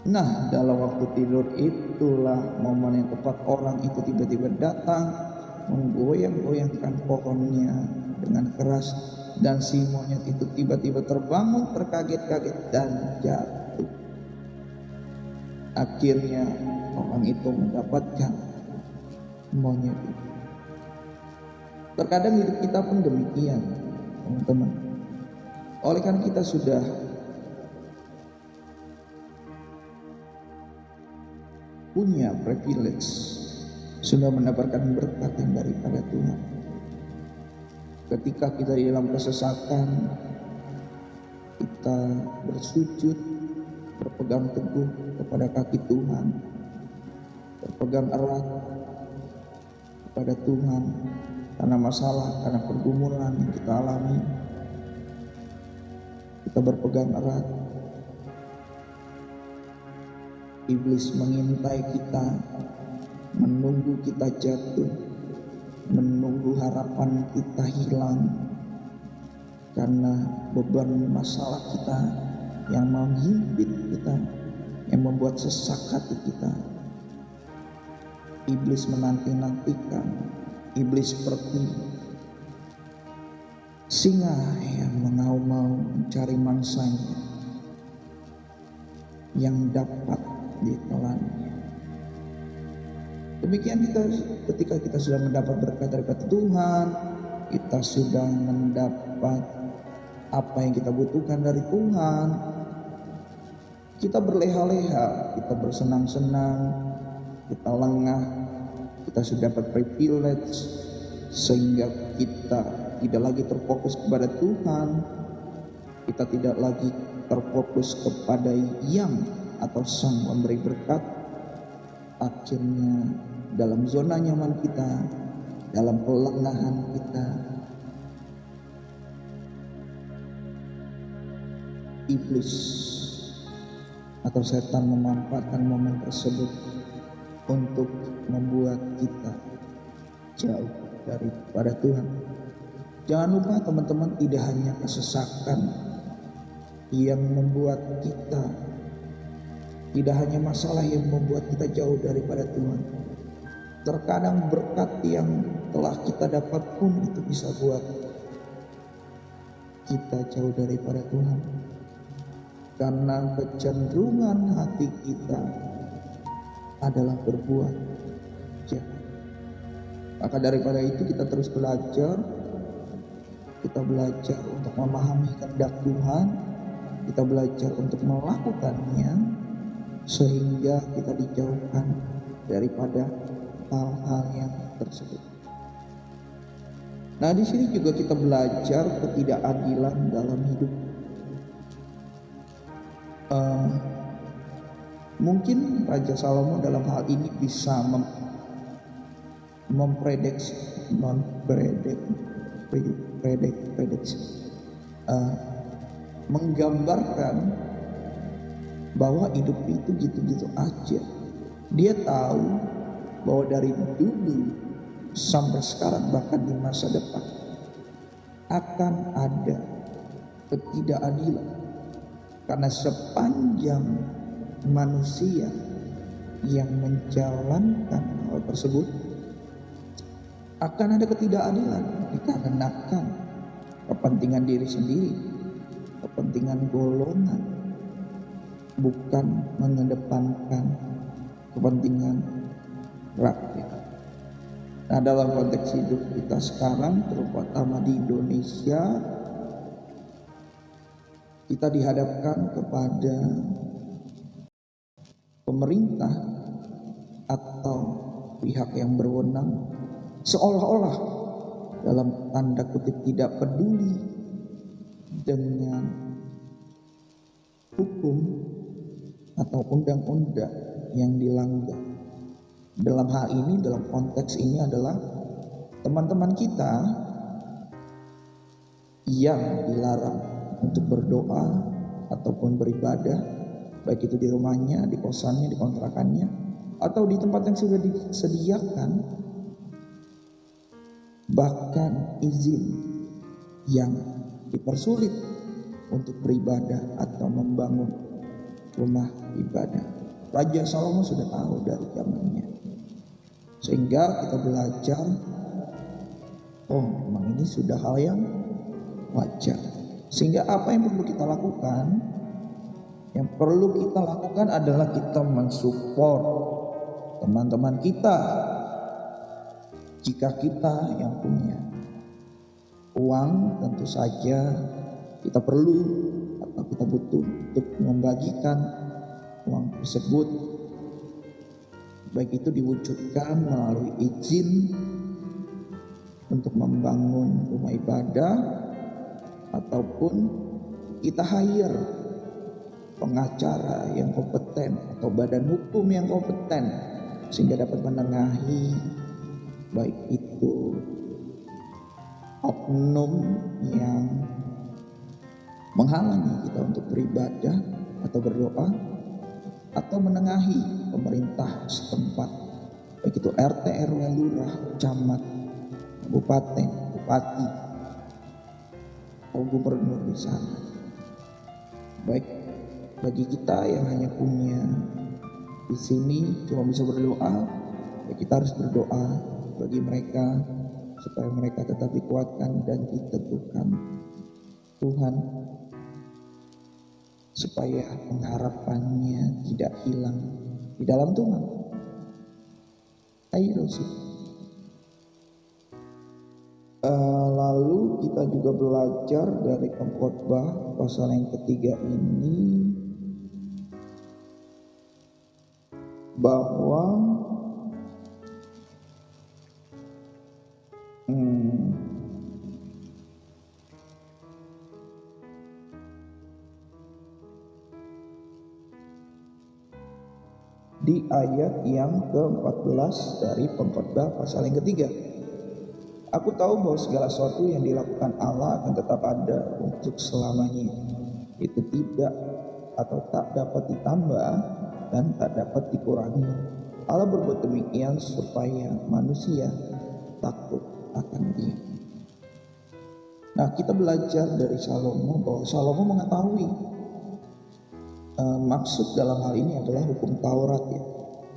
Speaker 1: Nah, dalam waktu tidur itulah momen yang tepat orang itu tiba-tiba datang, menggoyang-goyangkan pohonnya dengan keras, dan si monyet itu tiba-tiba terbangun terkaget-kaget dan jatuh. Akhirnya orang itu mendapatkan monyet itu. Terkadang hidup kita pun demikian, teman-teman. Oleh karena kita sudah punya privilege, sudah mendapatkan berkat yang daripada Tuhan. Ketika kita di dalam kesesatan, kita bersujud, berpegang teguh kepada kaki Tuhan, berpegang erat kepada Tuhan karena masalah, karena pergumulan yang kita alami. Kita berpegang erat. Iblis mengintai kita, menunggu kita jatuh, menunggu harapan kita hilang karena beban masalah kita yang menghimpit kita, yang membuat sesak hati kita. Iblis menanti-nantikan, iblis seperti singa yang mengaum-ngaum mencari mangsanya yang dapat ditelannya. Demikian kita ketika kita sudah mendapat berkat daripada Tuhan, kita sudah mendapat apa yang kita butuhkan dari Tuhan, kita berleha-leha, kita bersenang-senang, kita lengah, kita sudah dapat privilege, sehingga kita tidak lagi terfokus kepada Tuhan, kita tidak lagi terfokus kepada yang atau sang memberi berkat, akhirnya dalam zona nyaman kita, dalam kelengahan kita, iblis atau setan memanfaatkan momen tersebut untuk membuat kita jauh daripada Tuhan. Jangan lupa teman-teman, tidak hanya kesesakan yang membuat kita, tidak hanya masalah yang membuat kita jauh daripada Tuhan. Terkadang berkat yang telah kita dapat pun itu bisa buat kita jauh daripada Tuhan. Karena kecenderungan hati kita adalah berbuat jahat. Maka daripada itu kita terus belajar. Kita belajar untuk memahami kehendak Tuhan. Kita belajar untuk melakukannya sehingga kita dijauhkan daripada hal-hal yang tersebut. Nah, di sini juga kita belajar ketidakadilan dalam hidup. Mungkin Raja Salomo dalam hal ini bisa memprediksi, menggambarkan bahwa hidup itu gitu-gitu aja. Dia tahu bahwa dari dulu sampai sekarang, bahkan di masa depan, akan ada ketidakadilan. Karena sepanjang manusia yang menjalankan hal tersebut, akan ada ketidakadilan dikarenakan kepentingan diri sendiri, kepentingan golongan, bukan mengedepankan kepentingan rakyat. Nah, dalam konteks hidup kita sekarang, terutama di Indonesia, kita dihadapkan kepada pemerintah atau pihak yang berwenang seolah-olah dalam tanda kutip tidak peduli dengan hukum atau undang-undang yang dilanggar. Dalam hal ini, dalam konteks ini adalah teman-teman kita yang dilarang untuk berdoa ataupun beribadah, baik itu di rumahnya, di kosannya, di kontrakannya, atau di tempat yang sudah disediakan. Bahkan izin yang dipersulit untuk beribadah atau membangun rumah ibadah. Raja Salomo sudah tahu dari zamannya, sehingga kita belajar, oh memang ini sudah hal yang wajar. Sehingga apa yang perlu kita lakukan? Yang perlu kita lakukan adalah kita mensupport teman-teman kita. Jika kita yang punya uang, tentu saja kita perlu atau kita butuh untuk membagikan uang tersebut. Baik itu diwujudkan melalui izin untuk membangun rumah ibadah, ataupun kita hire pengacara yang kompeten atau badan hukum yang kompeten sehingga dapat menengahi baik itu oknum yang menghalangi kita untuk beribadah atau berdoa, atau menengahi pemerintah setempat, baik itu RT, RW, lurah, camat, kabupaten, bupati, atau gubernur di sana. Baik bagi kita yang hanya punya di sini cuma bisa berdoa, ya kita harus berdoa bagi mereka supaya mereka tetap dikuatkan dan diteguhkan Tuhan, supaya pengharapannya tidak hilang di dalam Tuhan. Ayo sih. Lalu kita juga belajar dari Pengkhotbah pasal yang ketiga ini bahwa di ayat yang ke-14 dari pengkhotbah pasal yang ketiga. Aku tahu bahwa segala sesuatu yang dilakukan Allah akan tetap ada untuk selamanya. Itu tidak atau tak dapat ditambah dan tak dapat dikurangi. Allah berbuat demikian supaya manusia takut akan Dia. Nah, kita belajar dari Salomo bahwa Salomo mengetahui maksud dalam hal ini adalah hukum Taurat ya.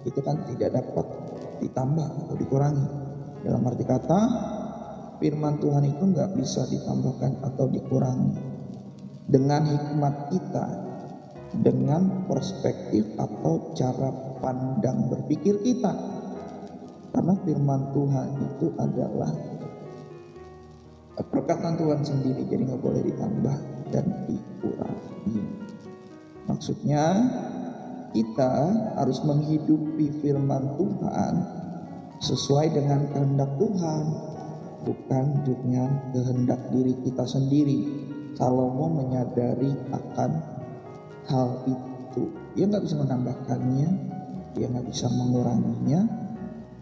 Speaker 1: Itu kan tidak dapat ditambah atau dikurangi. Dalam arti kata, firman Tuhan itu nggak bisa ditambahkan atau dikurangi. Dengan hikmat kita, dengan perspektif atau cara pandang berpikir kita. Karena firman Tuhan itu adalah perkataan Tuhan sendiri, jadi nggak boleh ditambah dan dikurangi. Maksudnya kita harus menghidupi firman Tuhan sesuai dengan kehendak Tuhan, bukan dengan kehendak diri kita sendiri. Salomo menyadari akan hal itu. Dia nggak bisa menambahkannya, dia nggak bisa menguranginya,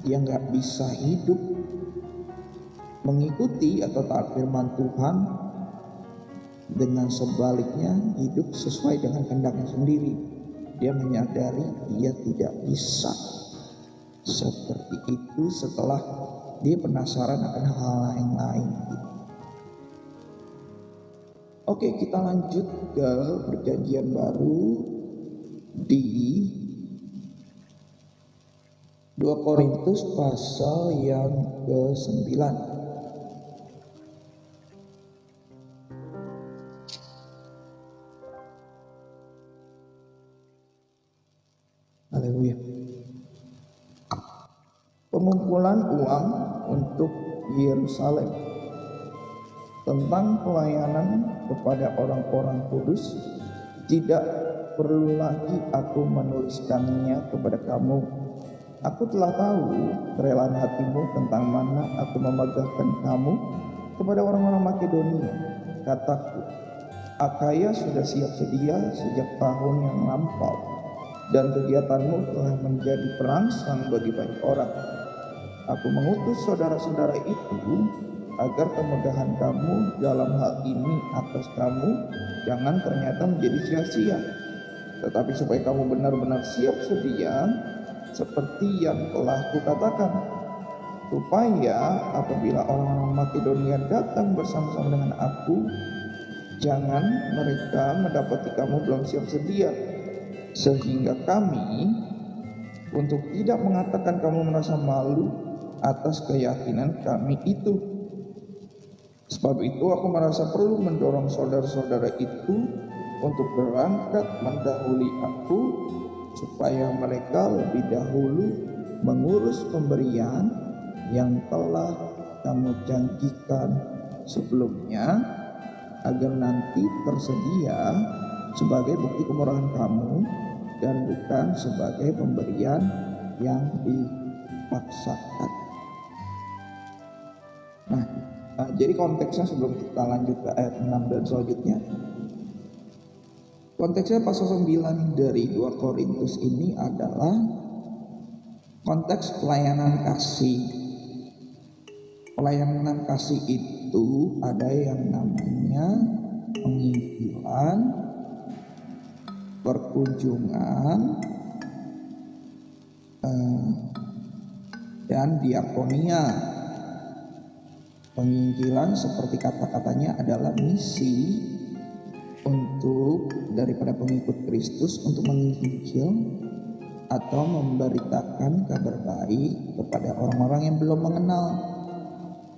Speaker 1: dia nggak bisa hidup mengikuti atau taat firman Tuhan dengan sebaliknya hidup sesuai dengan kehendaknya sendiri. Dia menyadari dia tidak bisa seperti itu setelah dia penasaran akan hal yang lain. Oke, kita lanjut ke perjanjian baru di 2 Korintus pasal yang ke-9. Haleluya. Pengumpulan uang untuk Yerusalem. Tentang pelayanan kepada orang-orang kudus, tidak perlu lagi aku menuliskannya kepada kamu. Aku telah tahu kerelaan hatimu tentang mana aku memegahkan kamu kepada orang-orang Makedonia. Kataku, Akaya sudah siap sedia sejak tahun yang lampau, dan kegiatanmu telah menjadi perangsang bagi banyak orang. Aku mengutus saudara-saudara itu agar kemegahan kamu dalam hal ini atas kamu jangan ternyata menjadi sia-sia, tetapi supaya kamu benar-benar siap sedia seperti yang telah kukatakan, supaya apabila orang-orang Makedonia datang bersama-sama dengan aku, jangan mereka mendapati kamu belum siap sedia, sehingga kami untuk tidak mengatakan kamu merasa malu atas keyakinan kami itu. Sebab itu aku merasa perlu mendorong saudara-saudara itu untuk berangkat mendahului aku, supaya mereka lebih dahulu mengurus pemberian yang telah kamu janjikan sebelumnya, agar nanti tersedia sebagai bukti kemurahan kamu dan bukan sebagai pemberian yang dipaksakan. Jadi konteksnya sebelum kita lanjut ke ayat 6 dan selanjutnya, konteksnya pasal 9 dari 2 Korintus ini adalah konteks pelayanan kasih. Pelayanan kasih itu ada yang namanya penginjilan, perkunjungan, dan diakonia. Penginjilan seperti kata-katanya adalah misi untuk daripada pengikut Kristus untuk menginjil atau memberitakan kabar baik kepada orang-orang yang belum mengenal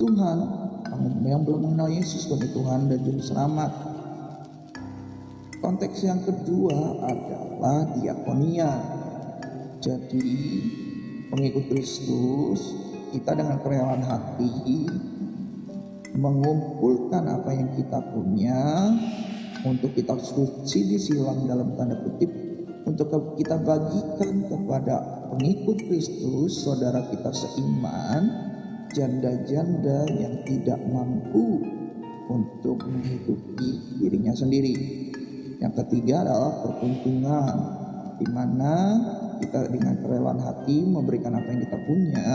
Speaker 1: Tuhan, yang belum mengenal Yesus sebagai Tuhan dan Juru Selamat. Konteks yang kedua adalah diakonia. Jadi pengikut Kristus, kita dengan kerelaan hati mengumpulkan apa yang kita punya untuk kita suci disilang dalam tanda kutip, untuk kita bagikan kepada pengikut Kristus, saudara kita seiman, janda-janda yang tidak mampu untuk menghidupi dirinya sendiri. Yang ketiga adalah perkunjungan, di mana kita dengan kerelaan hati memberikan apa yang kita punya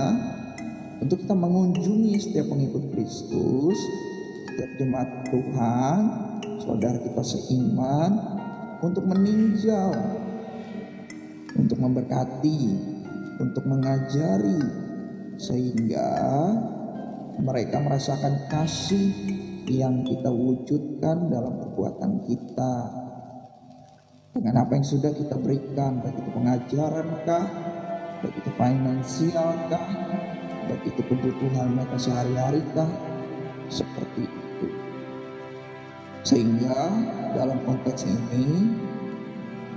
Speaker 1: untuk kita mengunjungi setiap pengikut Kristus, setiap jemaat Tuhan, saudara kita seiman, untuk meninjau, untuk memberkati, untuk mengajari, sehingga mereka merasakan kasih yang kita wujudkan dalam perbuatan kita dengan apa yang sudah kita berikan, baik itu pengajaran kah, baik itu finansial kah, baik itu kebutuhan mereka sehari-hari kah, seperti itu. Sehingga dalam konteks ini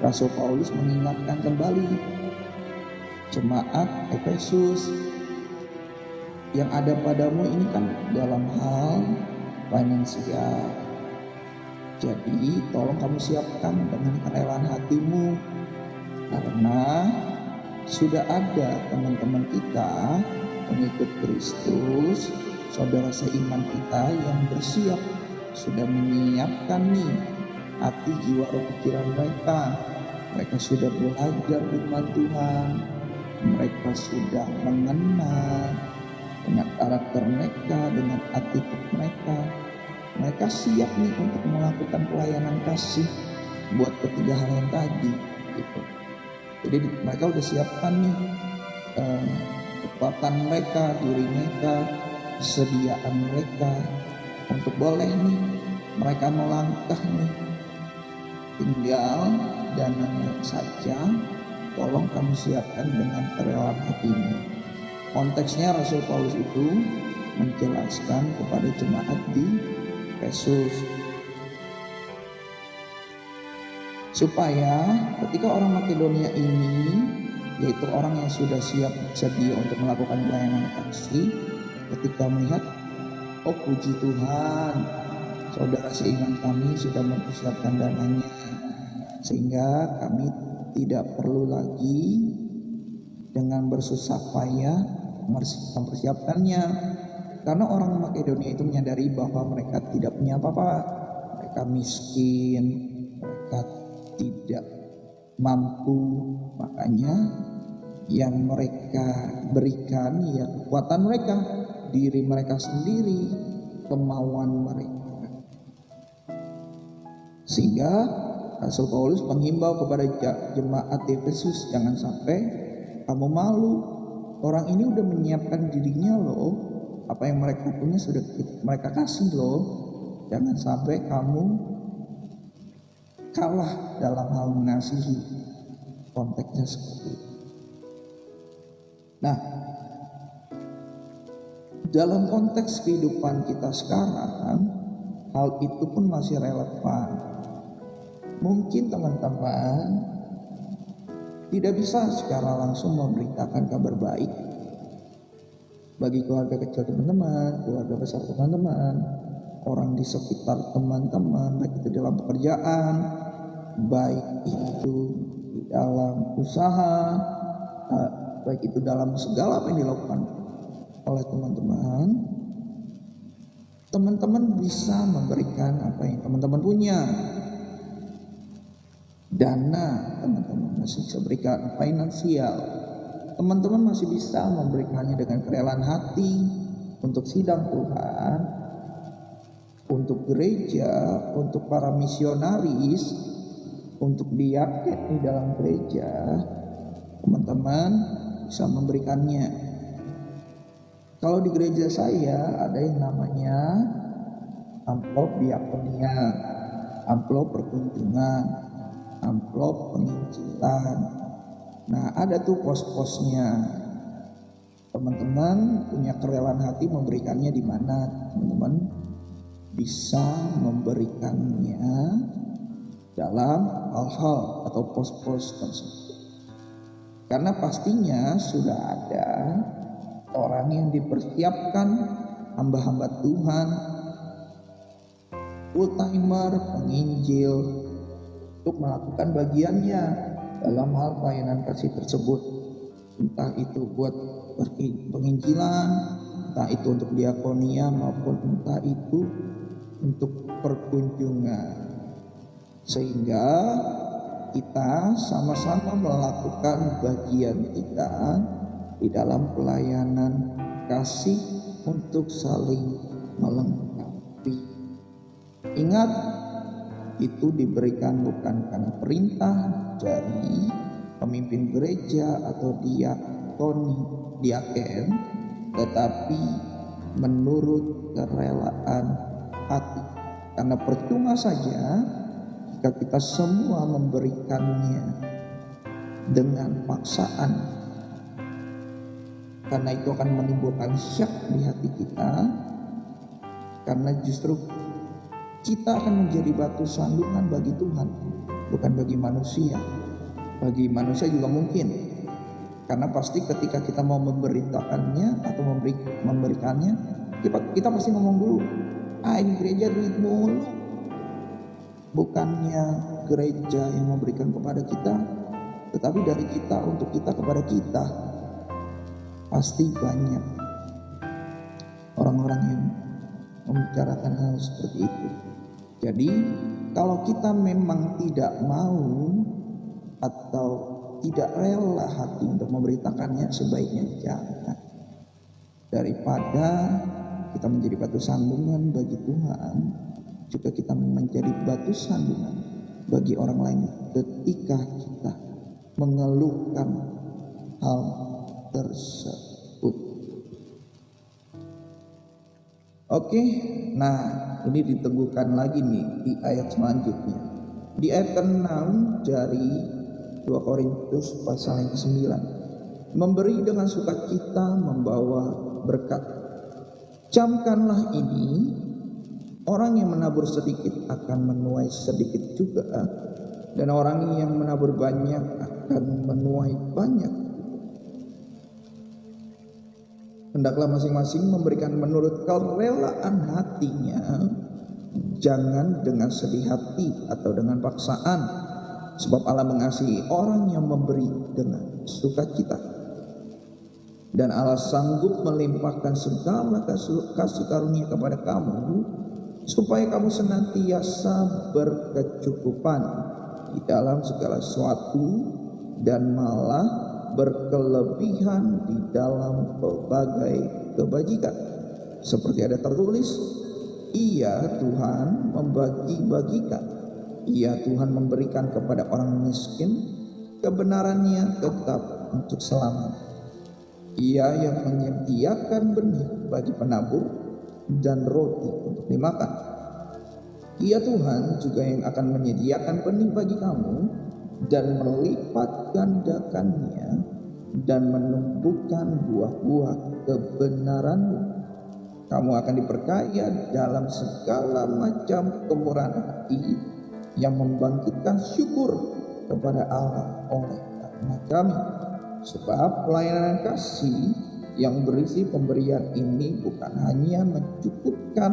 Speaker 1: Rasul Paulus mengingatkan kembali jemaat Efesus, yang ada padamu ini kan dalam hal finansial. Jadi tolong kamu siapkan dengan kerelaan hatimu, karena sudah ada teman-teman kita, pengikut Kristus, saudara seiman kita yang bersiap, sudah menyiapkan nih hati, jiwa, roh, pikiran mereka. Mereka sudah belajar firman Tuhan, mereka sudah mengenal dengan karakter mereka, dengan attitude mereka. Mereka siap nih untuk melakukan pelayanan kasih buat ketiga hal yang tadi gitu. Jadi mereka udah siapkan nih kekuatan mereka, diri mereka, kesediaan mereka untuk boleh nih mereka melangkah nih. Tinggal dananya saja, tolong kamu siapkan dengan kerelaan hatimu. Konteksnya Rasul Paulus itu menjelaskan kepada jemaat di Efesus, supaya ketika orang Makedonia ini, yaitu orang yang sudah siap sedia untuk melakukan pelayanan kasih, ketika melihat, oh puji Tuhan, saudara seiman kami sudah mempersiapkan dananya, sehingga kami tidak perlu lagi dengan bersusah payah mempersiapkannya. Karena orang Makedonia itu menyadari bahwa mereka tidak punya apa-apa, mereka miskin, mereka tidak mampu. Makanya yang mereka berikan ya kekuatan mereka, diri mereka sendiri, kemauan mereka. Sehingga Rasul Paulus menghimbau kepada jemaat Efesus, jangan sampai kamu malu. Orang ini udah menyiapkan dirinya loh, apa yang mereka punya sudah mereka kasih loh. Jangan sampai kamu kalah dalam hal mengasihi. Konteksnya seperti itu. Nah, dalam konteks kehidupan kita sekarang, hal itu pun masih relevan. Mungkin teman-teman tidak bisa secara langsung memberitakan kabar baik bagi keluarga kecil teman-teman, keluarga besar teman-teman, orang di sekitar teman-teman, baik itu dalam pekerjaan, baik itu di dalam usaha, baik itu dalam segala apa yang dilakukan oleh teman-teman. Teman-teman bisa memberikan apa yang teman-teman punya. Dana teman-teman masih bisa berikan, finansial teman-teman masih bisa memberikannya dengan kerelaan hati untuk sidang Tuhan, untuk gereja, untuk para misionaris, untuk diaken di dalam gereja. Teman-teman bisa memberikannya. Kalau di gereja saya ada yang namanya amplop diakonia, amplop perkunjungan, amplop penginjilan. Nah, ada tuh pos-posnya. Teman-teman punya kerelaan hati memberikannya di mana? Teman-teman bisa memberikannya dalam hal-hal atau pos-pos tersebut. Karena pastinya sudah ada orang yang dipersiapkan, hamba-hamba Tuhan, full timer, penginjil, untuk melakukan bagiannya dalam hal pelayanan kasih tersebut. Entah itu buat penginjilan, entah itu untuk diakonia, maupun entah itu untuk perkunjungan. Sehingga kita sama-sama melakukan bagian kita di dalam pelayanan kasih untuk saling melengkapi. Ingat, itu diberikan bukan karena perintah dari pemimpin gereja atau diaken, tetapi menurut kerelaan hati. Karena percuma saja jika kita semua memberikannya dengan paksaan, karena itu akan menimbulkan syak di hati kita, karena justru kita akan menjadi batu sandungan bagi Tuhan, bukan bagi manusia. Bagi manusia juga mungkin, karena pasti ketika kita mau memberitakannya atau memberikannya, kita pasti ngomong dulu, ini gereja duit mulu. Bukannya gereja yang memberikan kepada kita, tetapi dari kita untuk kita kepada kita. Pasti banyak orang-orang yang membicarakan hal seperti itu. Jadi kalau kita memang tidak mau atau tidak rela hati untuk memberitakannya, sebaiknya jangan. Daripada kita menjadi batu sandungan bagi Tuhan, juga kita menjadi batu sandungan bagi orang lain ketika kita mengeluhkan hal tersebut. Oke, nah ini diteguhkan lagi nih di ayat selanjutnya. Di ayat ke-6 dari 2 Korintus pasal yang ke-9. Memberi dengan sukacita membawa berkat. Camkanlah ini, orang yang menabur sedikit akan menuai sedikit juga, dan orang yang menabur banyak akan menuai banyak. Hendaklah masing-masing memberikan menurut kerelaan hatinya, jangan dengan sedih hati atau dengan paksaan, sebab Allah mengasihi orang yang memberi dengan sukacita. Dan Allah sanggup melimpahkan segala kasih karunia kepada kamu, supaya kamu senantiasa berkecukupan di dalam segala sesuatu, dan malah berkelebihan di dalam pelbagai kebajikan. Seperti ada tertulis, Ia Tuhan membagi-bagikan, Ia Tuhan memberikan kepada orang miskin, kebenarannya tetap untuk selamat. Ia yang menyediakan benih bagi penabur dan roti untuk dimakan. Ia Tuhan juga yang akan menyediakan benih bagi kamu dan melipat gandakannya dan menumbuhkan buah-buah kebenaranmu. Kamu akan diperkaya dalam segala macam kemurahan hati yang membangkitkan syukur kepada Allah oleh karena kami. Sebab pelayanan kasih yang berisi pemberian ini bukan hanya mencukupkan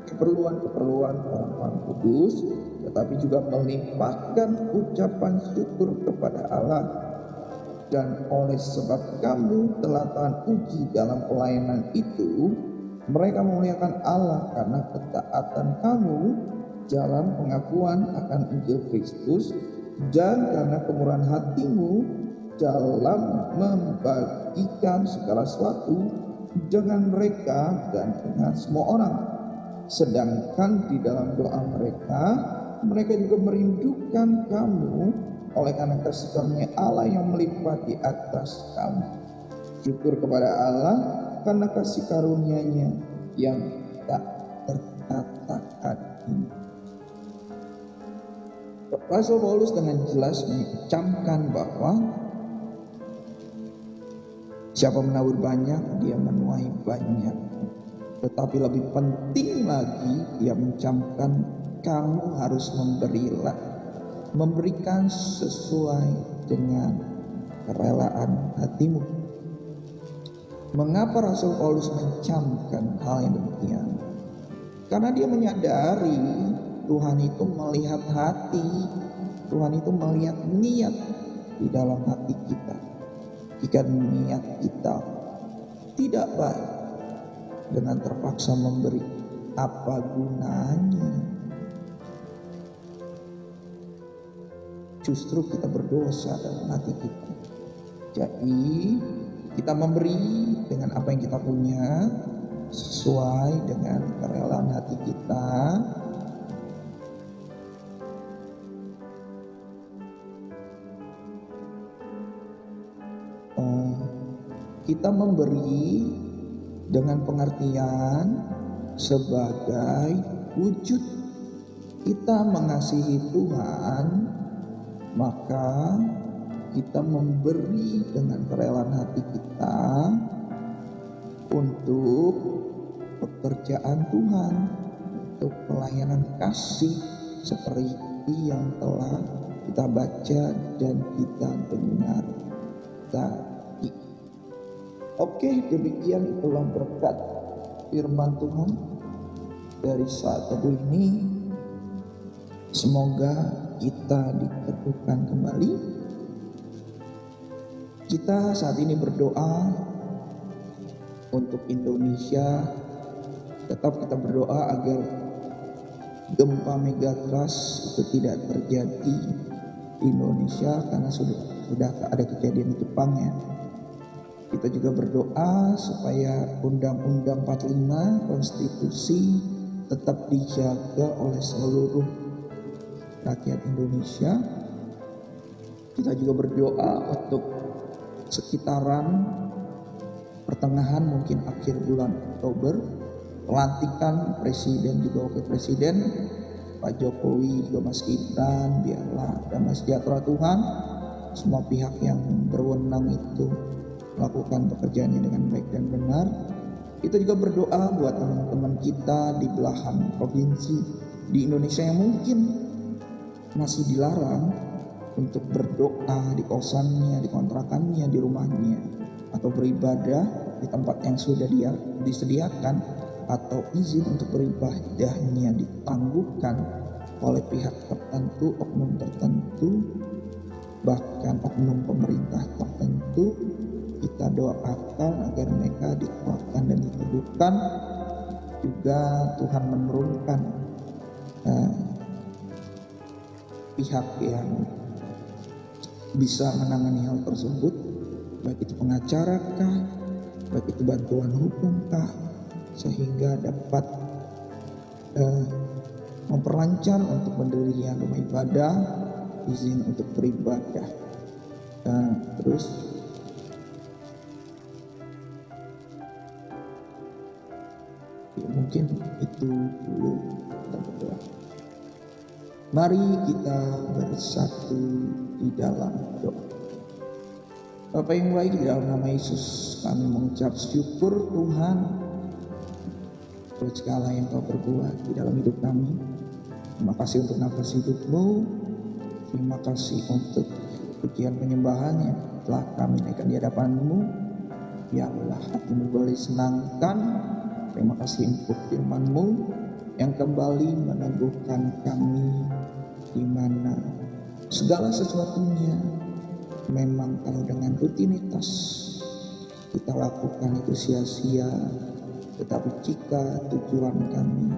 Speaker 1: keperluan-keperluan orang-orang kudus, tetapi juga melimpahkan ucapan syukur kepada Allah. Dan oleh sebab kamu telah tahan uji dalam pelayanan itu, mereka memuliakan Allah karena ketaatan kamu dalam pengakuan akan Injil Kristus, dan karena kemurahan hatimu dalam membagikan segala sesuatu dengan mereka dan dengan semua orang. Sedangkan di dalam doa mereka juga merindukan kamu oleh karena kasih karunia Allah yang melimpah di atas kamu. Syukur kepada Allah karena kasih karunia-Nya yang tak terkatakan ini. Rasul Paulus dengan jelas mengucapkan bahwa siapa menabur banyak, dia menuai banyak. Tetapi lebih penting lagi, dia mencamkan kamu harus memberikan sesuai dengan kerelaan hatimu. Mengapa Rasul Paulus mencamkan hal yang demikian? Karena dia menyadari Tuhan itu melihat hati, Tuhan itu melihat niat di dalam hati kita. Jika niat kita tidak baik, dengan terpaksa memberi, apa gunanya? justru kita berdosa dalam hati kita. Jadi kita memberi dengan apa yang kita punya sesuai dengan kerelaan hati kita. Kita memberi dengan pengertian sebagai wujud kita mengasihi Tuhan, maka kita memberi dengan kerelaan hati kita untuk pekerjaan Tuhan, untuk pelayanan kasih seperti yang telah kita baca dan kita dengar tadi. Oke, demikian itulah berkat firman Tuhan dari saat teduh ini. Semoga kita diteguhkan kembali. Kita saat ini berdoa untuk Indonesia. Tetap kita berdoa agar gempa megatrust itu tidak terjadi di Indonesia, karena sudah ada kejadian di Jepang ya. Kita juga berdoa supaya Undang-Undang 45 konstitusi tetap dijaga oleh seluruh rakyat Indonesia. Kita juga berdoa untuk sekitaran pertengahan mungkin akhir bulan Oktober, pelantikan presiden juga wakil presiden, Pak Jokowi juga Mas Gibran. Biarlah damai sejahtera Tuhan, semua pihak yang berwenang itu melakukan pekerjaannya dengan baik dan benar. Kita juga berdoa buat teman-teman kita di belahan provinsi di Indonesia yang mungkin masih dilarang untuk berdoa di kosannya, di kontrakannya, di rumahnya, atau beribadah di tempat yang sudah disediakan, atau izin untuk beribadahnya ditangguhkan oleh pihak tertentu, oknum tertentu, bahkan oknum pemerintah tertentu. Kita doakan agar mereka dikuatkan dan diteguhkan. Juga Tuhan menurunkan pihak yang bisa menangani hal tersebut, baik itu pengacara kah, baik itu bantuan hukum kah, sehingga dapat memperlancar untuk pendirian rumah ibadah, izin untuk beribadah. Terus mungkin itu dulu kita berdoa. Mari kita bersatu di dalam doa. Bapa yang baik, di dalam nama Yesus kami mengucap syukur Tuhan buat segala yang Kau perbuat di dalam hidup kami. Terima kasih untuk nafas hidup-Mu. Terima kasih untuk pujian penyembahan yang telah kami naikkan di hadapan-Mu. Ya Allah, hati-Mu boleh senangkan. Terima kasih untuk firman-Mu yang kembali meneguhkan kami di mana segala sesuatunya memang kalau dengan rutinitas kita lakukan itu sia-sia. Tetapi jika tujuan kami,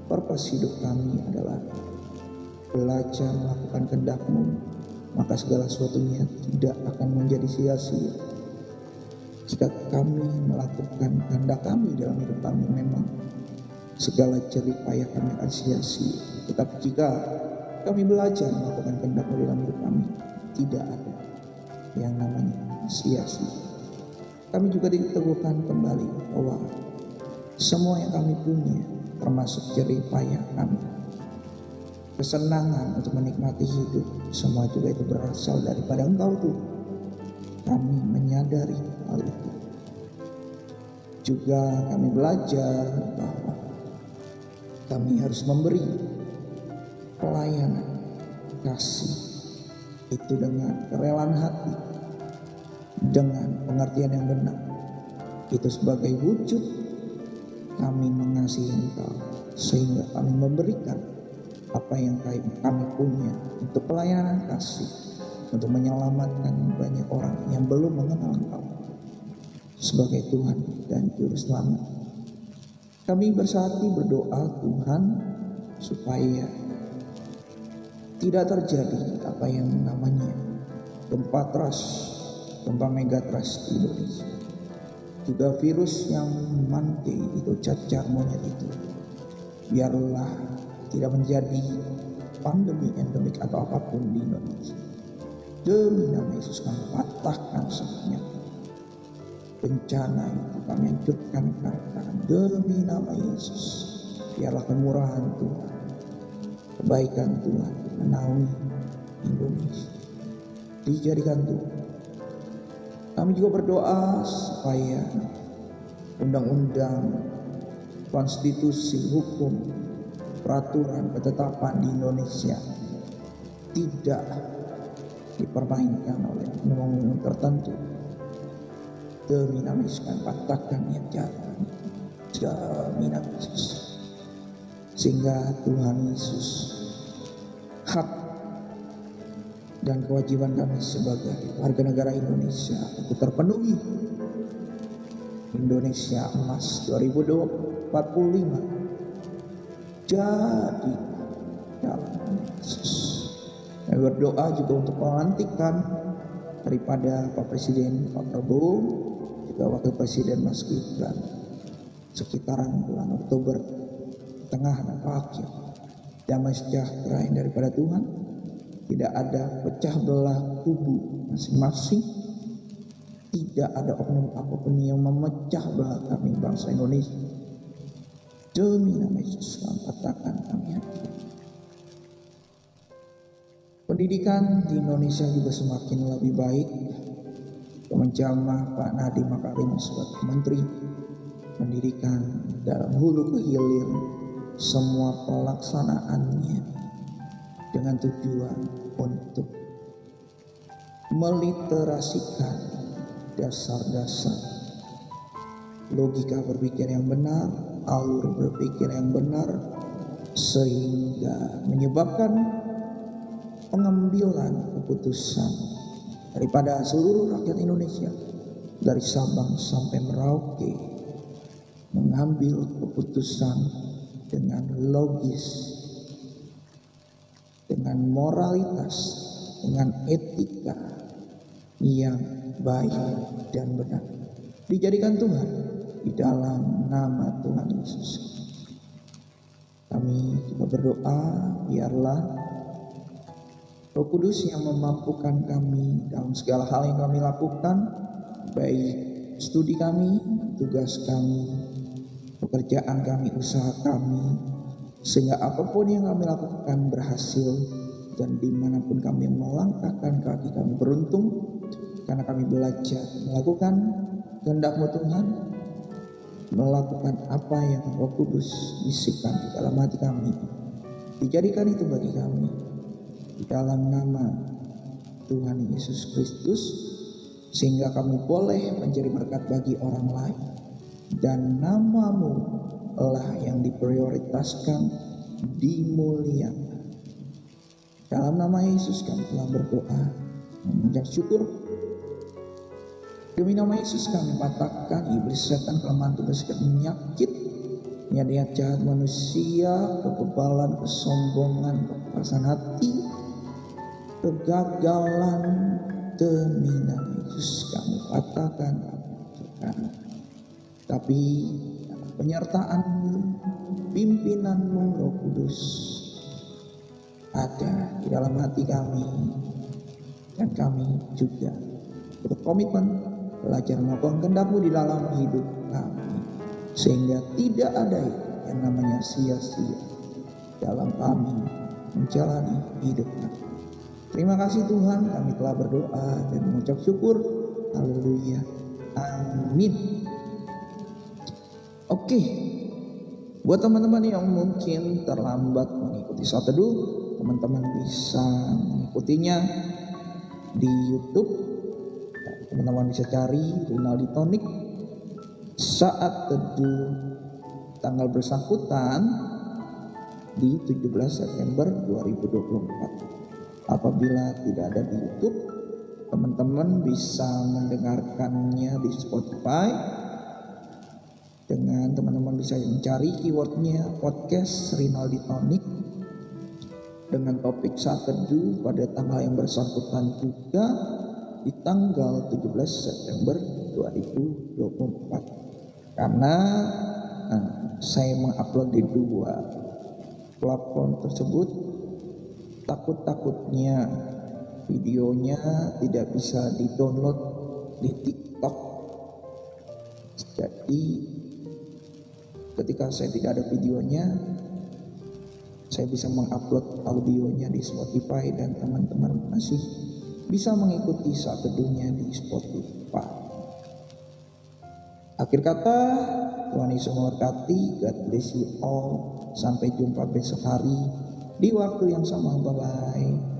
Speaker 1: purpose hidup kami adalah belajar melakukan kehendak-Mu, maka segala sesuatunya tidak akan menjadi sia-sia. Jika kami melakukan kehendak kami dalam hidup kami, memang segala jerih payah kami akan sia-sia. Tetapi jika kami belajar melakukan kehendak dalam hidup kami, tidak ada yang namanya sia-sia. Kami juga diteguhkan kembali bahwa semua yang kami punya, termasuk jerih payah kami, kesenangan untuk menikmati hidup, semua juga itu berasal daripada Engkau Tuhan. Kami menyadari hal itu. Juga kami belajar bahwa kami harus memberi pelayanan kasih itu dengan kerelaan hati, dengan pengertian yang benar. Itu sebagai wujud kami mengasihi Engkau, sehingga kami memberikan apa yang kami punya untuk pelayanan kasih, untuk menyelamatkan banyak orang yang belum mengenal Engkau sebagai Tuhan dan Juru Selamat. Kami bersatu berdoa Tuhan supaya tidak terjadi apa yang namanya gempa trust, gempa megatrust di Indonesia. Juga virus yang monkey itu, cacar monyet itu, biarlah tidak menjadi pandemi endemik atau apapun di Indonesia. Demi nama Yesus kami patahkan semuanya. Bencana itu kami hancurkan karena demi nama Yesus. Biarlah kemurahan Tuhan, kebaikan Tuhan menaungi Indonesia. Dijadikan Tuhan. Kami juga berdoa supaya undang-undang, konstitusi, hukum, peraturan, ketetapan di Indonesia tidak dipermainkan oleh undang-undang tertentu. Demi nama Yesus kami patahkan niat jahat, demi nama Yesus, sehingga Tuhan Yesus, hak dan kewajiban kami sebagai warga negara Indonesia itu terpenuhi. Indonesia Emas 2045 jadi dalam Yesus. Kami berdoa juga untuk pelantikan daripada Pak Presiden Pak Prabowo, juga Wakil Presiden Mas Gibran, sekitaran bulan Oktober tengah dan akhir. Damai sejahtera yang daripada Tuhan, tidak ada pecah belah kubu masing-masing, tidak ada oknum apapun yang memecah belah kami bangsa Indonesia. Demi nama Yesus kami katakan kami hadir. Pendidikan di Indonesia juga semakin lebih baik. Menjamah Pak Nadiem Makarim sebagai Menteri Pendidikan dalam hulu ke hilir semua pelaksanaannya dengan tujuan untuk meliterasikan dasar-dasar logika berpikir yang benar, alur berpikir yang benar, sehingga menyebabkan pengambilan keputusan daripada seluruh rakyat Indonesia dari Sabang sampai Merauke mengambil keputusan dengan logis, dengan moralitas, dengan etika yang baik dan benar. Dijadikan Tuhan di dalam nama Tuhan Yesus. Kami juga berdoa biarlah Roh Kudus yang memampukan kami dalam segala hal yang kami lakukan, baik studi kami, tugas kami, pekerjaan kami, usaha kami, sehingga apapun yang kami lakukan berhasil, dan dimanapun kami melangkahkan kaki kami beruntung, karena kami belajar melakukan kehendak-Mu Tuhan, melakukan apa yang Roh Kudus bisikan di dalam hati kami. Dijadikan itu bagi kami di dalam nama Tuhan Yesus Kristus, sehingga kami boleh menjadi berkat bagi orang lain, dan nama-Mu lah yang diprioritaskan, dimuliakan. Dalam nama Yesus kami telah berdoa mengucap syukur. Demi nama Yesus kami patahkan iblis, setan, kelemahan, tugas, penyakit, niat jahat manusia, kekebalan, kesombongan, kekerasan hati, kegagalan. Demi nama Yesus kami patahkan, tapi penyertaan-Mu, pimpinan-Mu Roh Kudus ada di dalam hati kami, dan kami juga berkomitmen belajar melakukan kehendak-Mu di dalam hidup kami, sehingga tidak ada yang namanya sia-sia dalam kami menjalani hidup kami. Terima kasih Tuhan, kami telah berdoa dan mengucap syukur. Haleluya, amin. Oke, buat teman-teman yang mungkin terlambat mengikuti saat teduh, teman-teman bisa mengikutinya di YouTube. Teman-teman bisa cari Rinaldi Tonik saat teduh tanggal bersangkutan di 17 September 2024. Apabila tidak ada di YouTube, teman-teman bisa mendengarkannya di Spotify. Dengan teman-teman bisa mencari keywordnya podcast Rinaldi Tonik, dengan topik saat teduh pada tanggal yang bersangkutan juga di tanggal 17 September 2024. Karena saya mengupload di dua platform tersebut, takut-takutnya videonya tidak bisa di-download di TikTok. Jadi ketika saya tidak ada videonya, saya bisa mengupload audionya di Spotify dan teman-teman masih bisa mengikuti saat teduhnya di Spotify. Akhir kata, Tuhan Yesus memberkati. God bless you all. Sampai jumpa besok hari di waktu yang sama. Bye-bye.